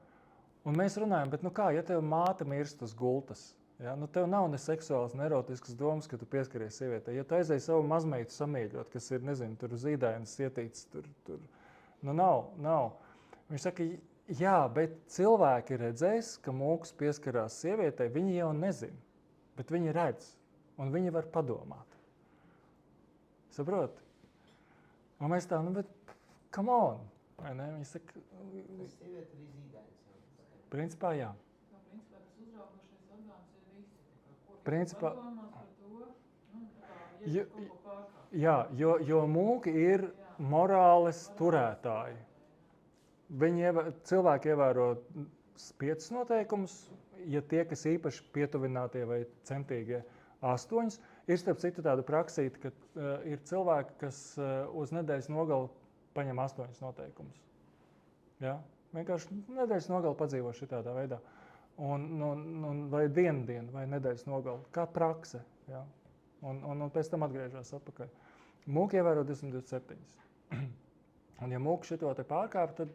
Un mēs runājam, bet kā, ja tev māte mirst uz gultas, ja? Tev nav ne seksuāls, ne erotiskas domas, ka tu pieskaries sievietei. Ja tu aizēji savu mazmeitu samīļot, kas ir, nezinu, tur zīdainas ietīts, tur. Nav. Viņš saka, jā, bet cilvēki redzēs, ka mūks pieskarās sievietei, viņi jau nezina, bet viņi redz, un viņi var padomāt. Saproti? Un mēs tā, bet come on, vai ne? Viņi saka, Tas sieviete arī zīdainas. Principā, jā. Principā tas uzraugošais orgāns ir visi. Principā, padomās par to, kaut ko pārkāpt. jā, jo mūki ir morāles turētāji. Cilvēki ievēro 5 noteikumus, ja tie, kas īpaši pietuvinātie vai centīgie 8. Ir starp citu tāda praksīta, ka ir cilvēki, kas uz nedēļas nogali paņem 8 noteikumus. Ja? Vienkārši nedēļas nogali padzīvo šitādā veidā. Vai dienu, vai nedēļas nogali, kā prakse. Ja? Un pēc tam atgriežas atpakaļ. Mūki ievēro 227. Un ja mūki šito te pārkāp, tad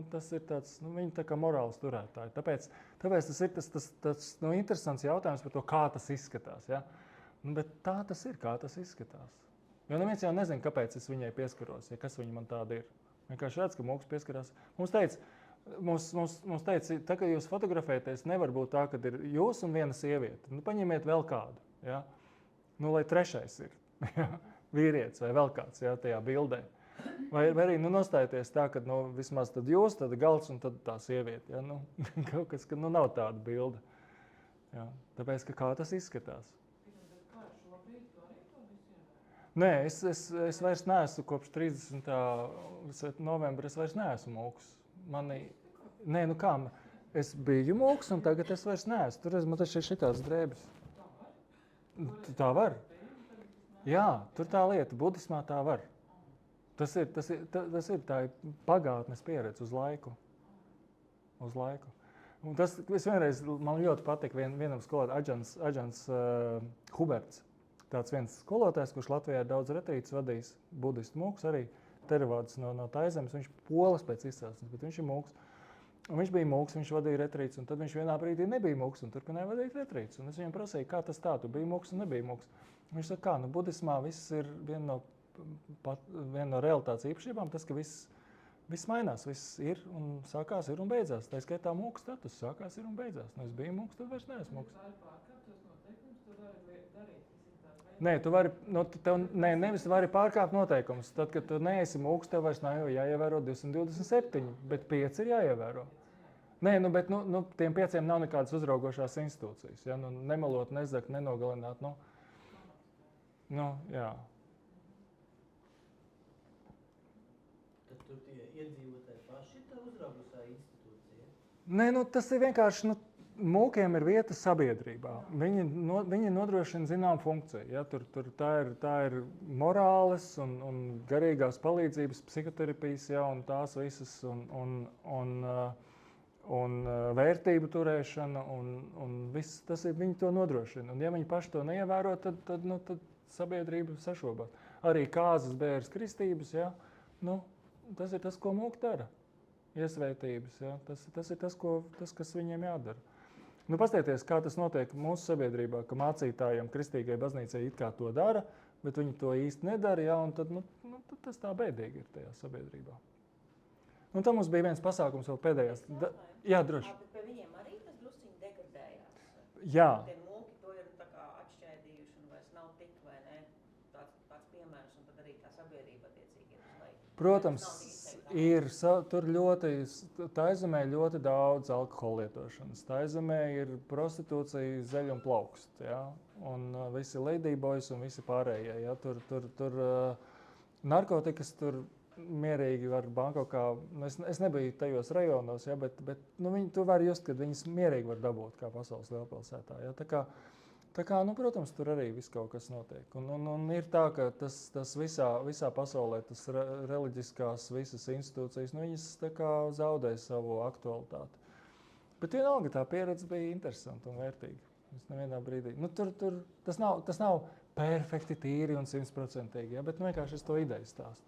tas ir tāds, viņi tā kā morāls turētāji. Tāpēc tas ir tas interesants jautājums par to, kā tas izskatās. Ja? Bet tā tas ir, kā tas izskatās. Jo neviens jau nezina, kāpēc es viņai pieskaros, ja kas viņa man tāda ir. Vienkārši redz, ka mūks pieskarās. Mums teica, tā, ka jūs fotografēties, nevar būt tā, ka ir jūs un viena sieviete. Paņemiet vēl kādu, ja? Lai trešais ir ja? Vīrietis vai vēl kāds ja? Tajā bildē. Vai arī nostājieties tā, ka vismaz tad jūs, tad galds un tad tā sieviete. Ja? Kaut kas, ka nav tāda bilde. Ja? Tāpēc, ka kā tas izskatās. Nē, es vairs neesmu kopš 30. novembra, es vairs neesmu mūks. Es biju mūks un tagad es vairs neesmu. Tur man taču ir šitās drēbes. Tā var? Jā, tur tā lieta, budismā tā var. Tas ir tā pagātnes pieredze uz laiku. Un tas vienreiz man ļoti patika vienam skolotājam, Aģants Huberts. Tāds viens skolotājs, kurš Latvijā ir daudz retrītus vadījis, budistu mūks arī, Terevāds no Taizemes, viņš polis pēc izcelsmes, bet viņš ir mūks. Un viņš bija mūks, viņš vadīja retrītus, un tad viņš vienā brīdī nebija mūks un turpināja vadīt retrītus. Un es viņam prasīju, kā tas tā, tu biji mūks un nebija mūks. Viņš saka, kā, budismā viss ir viena no realitātes īpašībām, tas, ka viss mainās, viss ir un sākās, ir un beidzās. Tā skaitā mūks status sākās, ir un beidzās. Es biju mūks, tad vairs neesmu mūks. Nē, tu vari, nevis vari pārkāpt noteikumus. Tad, kad tu neesi mūks, tev vairs nav jāievēro 227, bet 5 ir jāievēro. Nē, bet tiem 5 nav nekādas uzraugošās institūcijas. Ja? Nemelot, nezakt, nenogalināt. Jā. iedzīvotāji paši tā uzraugus institūcija? Nē, tas ir vienkārši, mūkiem ir vieta sabiedrībā. Viņi nodrošina zinām funkciju. Ja? Tā ir morāles un garīgās palīdzības, psihoterapijas, ja? Un tās visas, un vērtību turēšana, un viss tas ir, viņi to nodrošina. Un ja viņi paši to neievēro, tad sabiedrība sašobās. Arī kāzas, bēres, kristības, ja? Tas ir tas, ko mūki dara. Iesvētības, ja? Tas ir tas, kas viņiem jādara. Pastieties, kā tas notiek mūsu sabiedrībā, ka mācītājiem kristīgai baznīcai it kā to dara, bet viņi to īsti nedara, ja? Un tad tas tā bēdīgi ir tajā sabiedrībā. Tam mums bija viens pasākums vēl pēdējās. Jā, droši. Bet pie viņiem arī tas drusciņi degradējās. Jā. Tie mūki to ir tā kā atšķēdījuši un vairs nav tik, vai ne, tāds piemērs, un tad arī tā sabiedrība attiecīgi ir uz leju. Protams, tur Taizemē ļoti daudz alkohola lietošanas. Taizemē ir prostitūcija, zeļ un plaukst, ja? Un visi ladyboys un visi pārējie. Ja? Tur narkotikas tur mierīgi var Bankokā, es nebiju tajos rajonos, ja, bet tu vari just, kad viņas mierīgi var dabūt kā pasaules lielpilsētā. Ja. Tā kā, protams, tur arī viss kaut kas notiek. Un ir tā, ka tas visā pasaulē, tas reliģiskās visas institūcijas, viņas tā kā zaudē savu aktualitāti. Bet vienalga tā pieredze bija interesanta un vērtīga. Es nevienā brīdī. Tas nav perfekti tīri un 100%, ja, bet vienkārši es to ideju stāstu.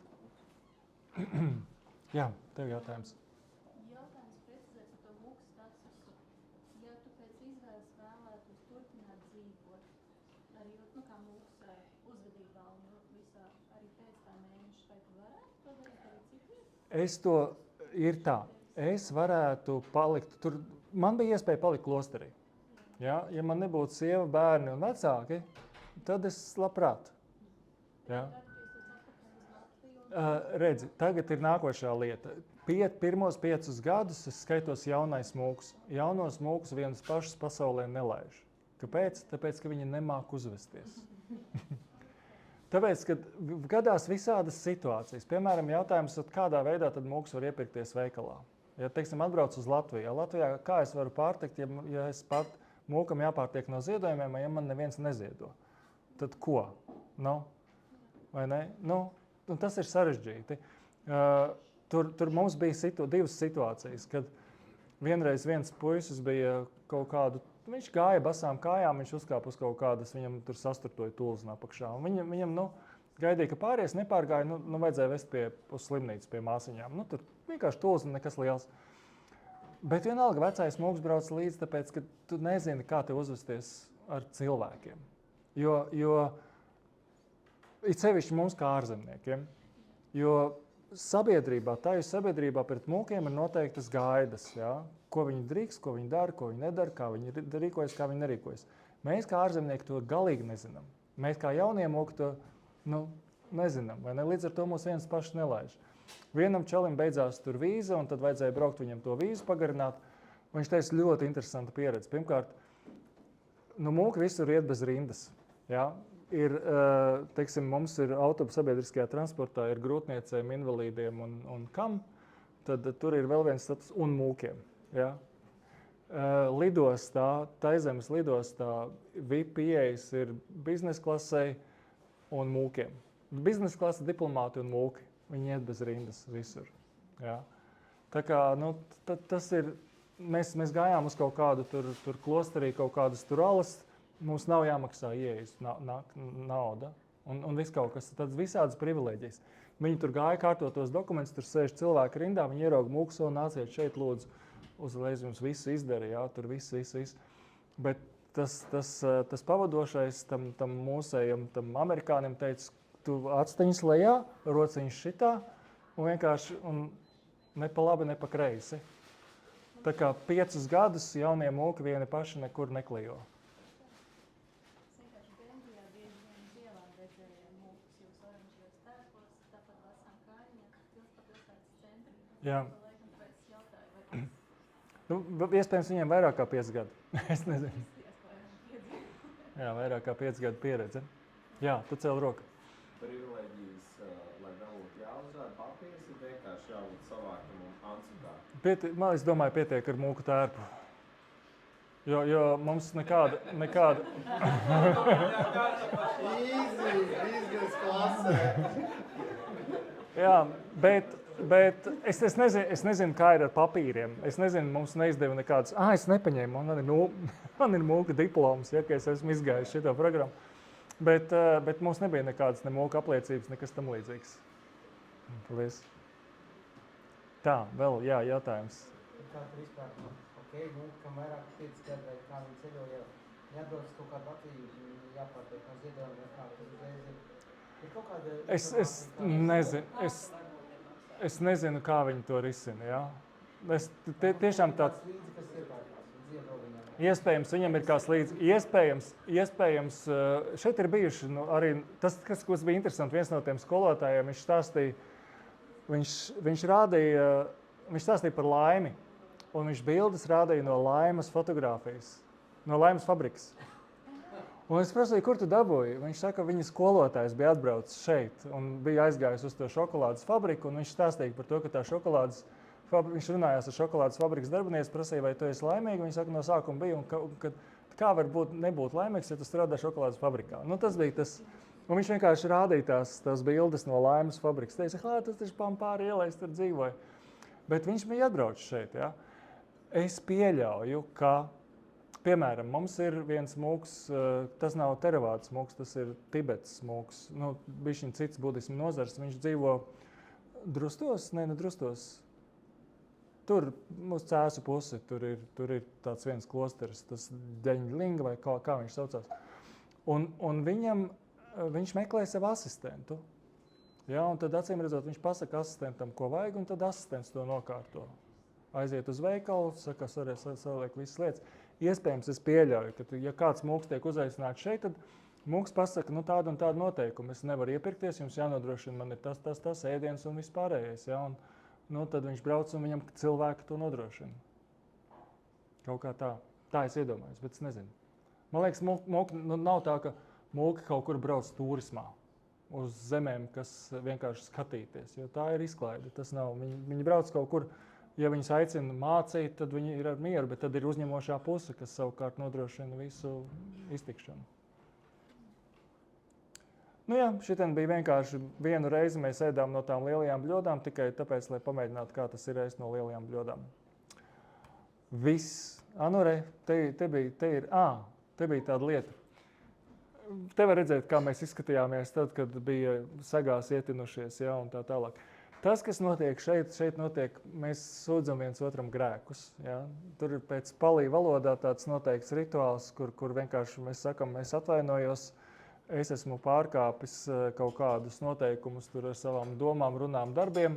Jā, tev jautājums. Jautājums precizēs par to mūku statusu. Ja tu pēc izvēles vēlētos turpināt dzīvot, arī kā mūku uzvedībā un visā arī pēc tā mēneša, vai tu varētu to darīt arī cik? Es varētu palikt tur. Man bija iespēja palikt klosterī. Ja man nebūtu sieva, bērni un vecāki, tad es labprāt. Ja. Redzi, tagad ir nākošā lieta. Pirmos 5 gadus es skaitos jaunais mūks. Jaunos mūkus vienus pašus pasaulē nelaiž. Kāpēc? Tāpēc, ka viņi nemāk uzvesties. Tāpēc, ka gadās visādas situācijas. Piemēram, jautājums, kādā veidā tad mūks var iepirkties veikalā. Ja, teiksim, atbrauc uz Latviju. Latvijā kā es varu pārtikt, ja es mūkam jāpārtiek no ziedojumiem, ja man neviens neziedo? Tad ko? Vai ne? Tas ir sarežģīti. Tur mums bija divas situācijas, kad vienreiz viens puisis bija kaut kādu, viņš gāja basām kājām, viņš uzkāpa uz kaut kādas, viņam tur sasturtoja tulzna apakšā. Viņam gaidīja, ka pāries, nepārgāja, vajadzēja vest uz slimnīcu pie māsiņām. Tur vienkārši tulzna, nekas liels. Bet vienalga vecais mūks brauc līdzi, tāpēc, ka tu nezini, kā te uzvesties ar cilvēkiem. Jo it sevišķi mums kā ārzemniekiem, jo sabiedrībā pret mūkiem ir noteiktas gaidas, ja? Ko viņi drīkst, ko viņi dara, ko viņi nedara, kā viņi rīkojas, kā viņi nerīkojas. Mēs kā ārzemnieki to galīgi nezinām. Mēs kā jaunie mūki to nezinām, vai ne? Līdz ar to mūs viens pašs nelaiž. Vienam čalim beidzās tur vīza, un tad vajadzēja braukt viņam to vīzu pagarināt. Viņš teica ļoti interesanta pieredze. Pirmkārt, mūki visur iet bez rindas, ja? Teiksim, mums ir autobusu sabiedriskajā transportā, ir grūtniecēm, invalīdiem un kam, tad tur ir vēl viens status un mūkiem. Ja? Lidostā, Taizemes lidostā VIP pieejas ir biznesa klasei un mūkiem. Biznesa klase diplomāti un mūki, viņi iet bez rindas visur. Ja? Tā kā, tas ir, mēs gājām uz kaut kādu tur klosterī, kaut kādas tur alas. Mums nav jāmaksā ieejas nauda un viss kaut kas, tad visādas privilēģijas. Viņi tur gāja kārtotos dokumentus, tur sēž cilvēki rindā, viņi ierauga mūks un nāciet šeit lūdzu, uzreiz jums visu izdara, jā, tur viss. Bet tas pavadošais tam mūsējam, tam amerikānim teica, tu atsteņas lejā, rociņš šitā un vienkārši ne pa labi, ne pa kreisi. Tā kā 5 gadus jaunie mūki vieni paši nekur neklijo. Jā. Iespējams, viņiem vairāk kā 5 gadi. Es nezinu. Jā, vairāk kā 5 gadu pieredze. Jā, tu cēl roku. Privilēģijas, lai dabūtu jāuzrāda papīrs, ir vienkārši vienkārši jābūt savākam un ansutā. Es domāju, pietiek ar mūku tērpu. Jo mums nekāda... Izgas klasē. Jā, bet es nezinu, kā ir ar papīriem. Es nezinu, mums neizdeva nekādas... es nepaņēmu, man ir mūka diploms, ja, ka es esmu izgājis šito programmu. Bet mums nebija nekādas ne mūka apliecības, nekas tam līdzīgs. Paldies. Tā, vēl, jā, jautājums. Kā tu vispār, kam vairāk 5 gadu vai kā viņi ceļo, ja jābrauc kaut kādu Latviju, jāpārtiek no ziedojumiem, vai kā tas uzreiz ir. Ir kaut kāda... Es nezinu, kā viņi to risina, jā. Tiešām tāds... Līdzi, kas iepērkās, ziedo viņam. Iespējams, viņam ir kāds līdzi. Iespējams, šeit ir bijuši arī tas, kas bija interesanti, viens no tiem skolotājiem, viņš stāstīja, viņš stāstīja par laimi, un viņš bildes rādīja no laimas fotogrāfijas, no laimas fabrikas. Un es prasīju, kur tu dabūji? Viņš saka, viņa skolotājs bija atbraucis šeit un bija aizgājis uz to šokolādes fabriku, un viņš stāstīja par to, ka tā šokolādes viņš runājās ar šokolādes fabrikas darbinieci, prasīja, vai tu esi laimīgi. Viņš saka, no sākuma bija, un kā var nebūt laimīgs, ja tu strādā šokolādes fabrikā. Tas bija tas. Un viņš vienkārši rādīja tās bildes no laimas fabrikas. Teica, tas taču pāri ielai tur dzīvoja. Bet viņš bija atbraucis šeit. Ja? Es pieļauju, ka, piemēram, mums ir viens mūks, tas nav teravādas mūks, tas ir Tibetas mūks. Bišķiņ cits budismu nozars. Viņš dzīvo Drustos, Drustos. Tur uz Cēsu pusi, tur ir tāds viens klosteris, tas Deņlinga vai kā viņš saucās. Un viņš meklē sev asistentu. Ja, un tad acīm redzot, viņš pasaka asistentam, ko vajag, un tad asistents to nokārto. Aiziet uz veikalu, saka, saliek visas lietas. Iespējams, es pieļauju, ka ja kāds mūks tiek uzaicināts šeit, tad mūks pasaka, tādu un tādu noteikumu. Es nevaru iepirkties, jums jānodrošina, man ir tas ēdiens un viss pārējais. Ja, un, tad viņš brauc un viņam cilvēki to nodrošina. Kaut kā tā. Tā es iedomājos, bet es nezinu. Man liekas, nav tā, ka mūki kaut kur brauc turismā uz zemēm, kas vienkārši skatīties, jo tā ir izklaide. Tas nav. Viņi brauc kaut kur, ja viņus aicina mācīt, tad viņi ir ar mieru, bet tad ir uzņemošā puse, kas savukārt nodrošina visu iztikšanu. Šitien bija vienkārši vienu reizi mēs ēdām no tām lielajām bļodām, tikai tāpēc, lai pamēģinātu, kā tas ir ēst no lielajām bļodām. Viss. Te bija tāda lieta. Te var redzēt, kā mēs izskatījāmies tad, kad bija sagās ietinušies, ja, un tā tālāk. Tas, kas notiek šeit notiek, mēs sūdzam viens otram grēkus. Ja. Tur ir pēc palī valodā tāds noteikts rituāls, kur vienkārši mēs sakam, mēs atvainojos, es esmu pārkāpis kaut kādus noteikumus tur ar savām domām, runām, darbiem,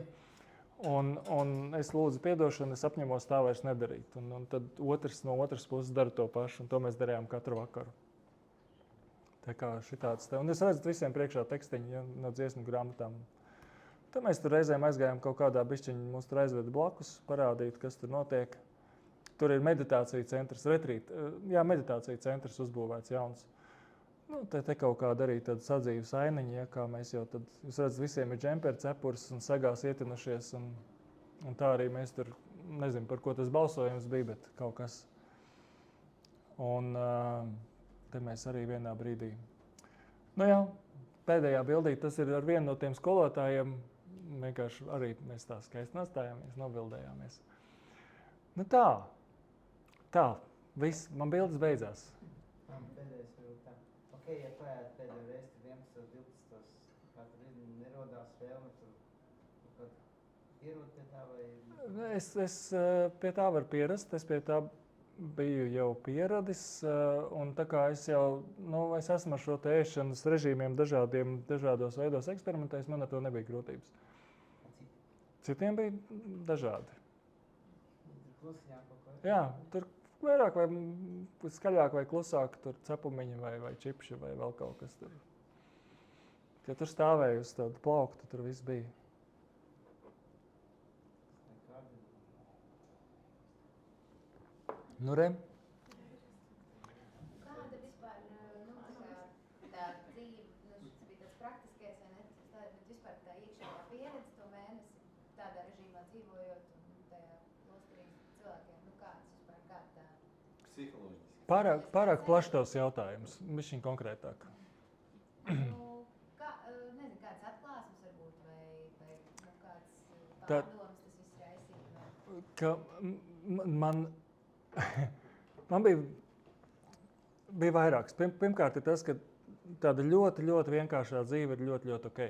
un es lūdzu piedošanu, es apņemos tā vairs nedarīt. Un tad otrs no otras puses dara to pašu, un to mēs darījām katru vakaru. Tā kā šitāds te. Un es redzu visiem priekšā tekstiņu, ja, no dziesmu grāmatām. Tad mēs tur reizēm aizgājām kaut kādā bišķiņu, mūs tur aizveda blakus, parādīt, kas tur notiek. Tur ir meditācija centrs, meditācija centrs uzbūvēts jauns. Te kaut kāda arī tāda sadzīves ainiņa, ja, kā mēs jau tad, jūs redzat, visiem ir džemperi, cepurs un sagās ietinušies, un tā arī mēs tur, nezinu, par ko tas balsojums bija, bet kaut kas. Un te mēs arī vienā brīdī. Pēdējā bildī tas ir ar vienu no tiem skolotājiem, vienkārši arī mēs tā skaisti nostājāmies, nobildējāmies. Tā, viss, man bildes beidzās. Pēdējais varbūt tā. Ja pēd pēdējo reizi 11, 12, kā tur nerodās vēlme, tur ierot pie tā vai... Es pie tā varu pierast, es pie tā biju jau pieradis, un tā kā es jau, es esmu ar šo te ēšanas režīmiem dažādos veidos eksperimentējis, man ar to nebija grūtības. Citiem bija dažādi. Jā, tur vairāk vai skaļāk vai klusāk, tur cepumiņi vai čipši vai vēl kaut kas tur. Ja tur stāvēja uz tādu plauktu, tur viss bija. Re? Kāda vispār, tā dzīve, šis bija tāds praktiskais, vai ne, bet vispār tā iekšējā pieredze to mēnesi tādā režīmā? dzīvojot un tajā klosterī cilvēkiem, nu kāds vispār kā tā? Psiholoģiski. Pārāk plašs tavs jautājums, bišķiņ konkrētāk. Nu, nezinu, kāds atklāsmes varbūt vai nu, kāds pārdomas tas viss raisīja? Vai? Ka man bija vairāks. Pirmkārt ir tas, ka tāda ļoti, ļoti vienkāršā dzīve ir ļoti, ļoti ok.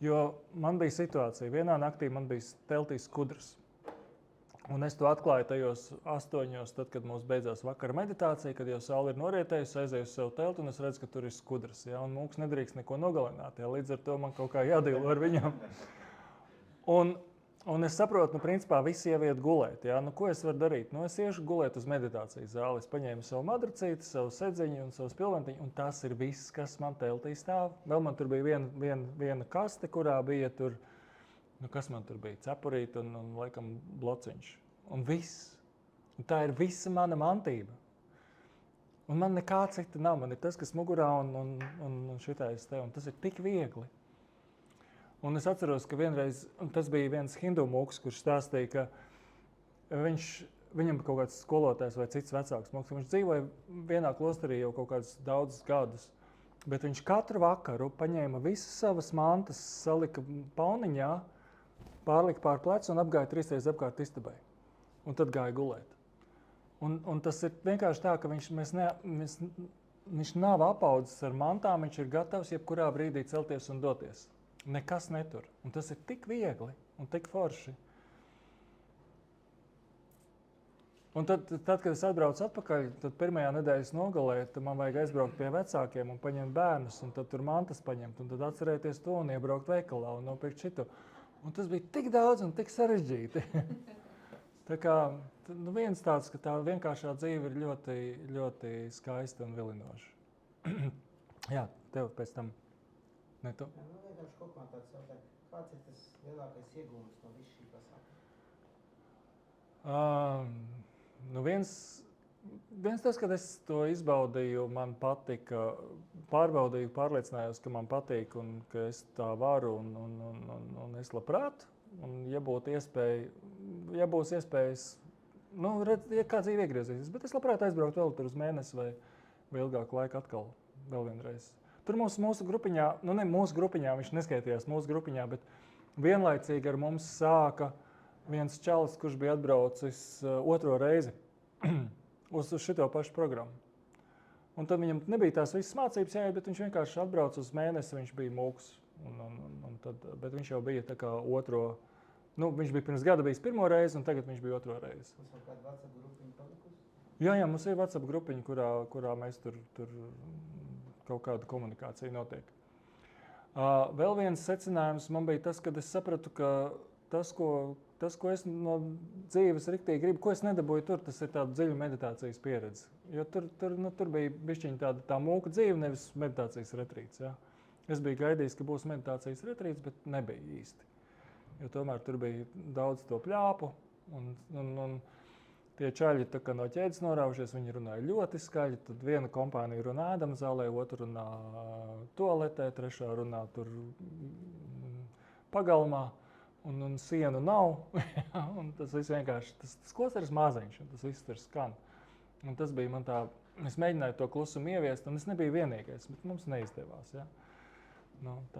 Jo man bija situācija, vienā naktī man bija teltīs skudras. Un es to atklāju tajos 8, tad, kad mums beidzās vakara meditācija, kad jau saule ir norietējusi, aizēju uz savu teltu un es redzu, ka tur ir skudras. Ja? Un mūks nedrīkst neko nogalināt, ja? Līdz ar to man kaut kā jādīlo ar viņam. Un es saprotu, nu, principā visi jau iet gulēt. Ja? Nu, ko es varu darīt? Nu, es iešu gulēt uz meditācijas zāli. Es paņēmu savu madracīti, savu sedziņu un savu spilventiņu, un tas ir viss, kas man teltī stāv. Vēl man tur bija viena kaste, kurā bija tur, nu, kas man tur bija, cepurīt un laikam blociņš. Un viss. Un tā ir visa mana mantība. Un man nekā cita nav. Man ir tas, kas mugurā un šitais te. Un tas ir tik viegli. Un es atceros, ka vienreiz, un tas bija viens hindu mūks, kurš stāstīja, ka viņam kaut kāds skolotājs vai cits vecāks mūks. Viņš dzīvoja vienā klosterī jau kaut kādus daudzus gadus. Bet viņš katru vakaru paņēma visas savas mantas, salika pauniņā, pārlika pār plecu un apgāja 3 reizes apkārt istabai. Un tad gāja gulēt. Un tas ir vienkārši tā, ka viņš nav apaudzis ar mantām, viņš ir gatavs jebkurā brīdī celties un doties. Nekas netur. Un tas ir tik viegli un tik forši. Un tad, kad es atbraucu atpakaļ, tad pirmajā nedēļas nogalē, tad man vajag aizbraukt pie vecākiem un paņemt bērnus, un tad tur mantas paņemt, un tad atcerēties to un iebraukt veikalā un nopirkt šitu. Un tas bija tik daudz un tik sarežģīti. Tā kā viens tāds, ka tā vienkāršā dzīve ir ļoti, ļoti skaista un vilinoša. Jā, tev pēc tam ne tu? Jā, nu vienkārši kaut kā tāds jautājums. Kāds ir tas lielākais iegūms no visu šī pasākuma? Nu viens tas, kad es to izbaudīju, man patika, pārbaudīju, pārliecinājos, ka man patīk un ka es tā varu un es labprāt. Un ja būs iespējas, nu, ja kā dzīve iegriezīsies, bet es labprāt aizbrauktu vēl tur uz mēnesi vai ilgāku laiku atkal vēl vienreiz. Tur mūsu grupiņā, nu ne mūsu grupiņā, viņš neskaitījās mūsu grupiņā, bet vienlaicīgi ar mums sāka viens čalis, kurš bija atbraucis 2. reizi uz šito pašu programmu. Un tad viņam nebija tās visas mācības jāiet, bet viņš vienkārši atbrauca uz mēnesi, viņš bija mūks. Bet viņš jau bija tā kā 2. Nu, viņš bija pirms gada bijis 1. reizi, un tagad viņš bija 2. reizi. Mums ir kāda WhatsApp grupiņa palikusi? Jā, mums ir WhatsApp grupiņa, kurā mēs tur kaut kāda komunikācija notiek. Vēl viens secinājums man bija tas, kad es sapratu, ka tas, ko es no dzīves riktīgi gribu, ko es nedabūju tur, tas ir tāda dziļa meditācijas pieredze. Jo tur bija bišķiņa tā mūka dzīve, nevis meditācijas retrīts. Ja? Es biju gaidījis, ka būs meditācijas retrīts, bet nebija īsti. Jo tomēr tur bija daudz to pļāpu, un tie čaļi tā kā no ķēdes noraušies, viņi runāja ļoti skaļi. Tad viena kompānija runā ēdama zālē, otra runā toaletē, trešā runā tur pagalmā. Un sienu nav, un tas viss vienkārši, tas klosteris maziņš, un tas viss tur skan. Un tas bija man tā, es mēģināju to klusumu ieviest, un es nebiju vienīgais, bet mums neizdevās, ja? Nu, tā.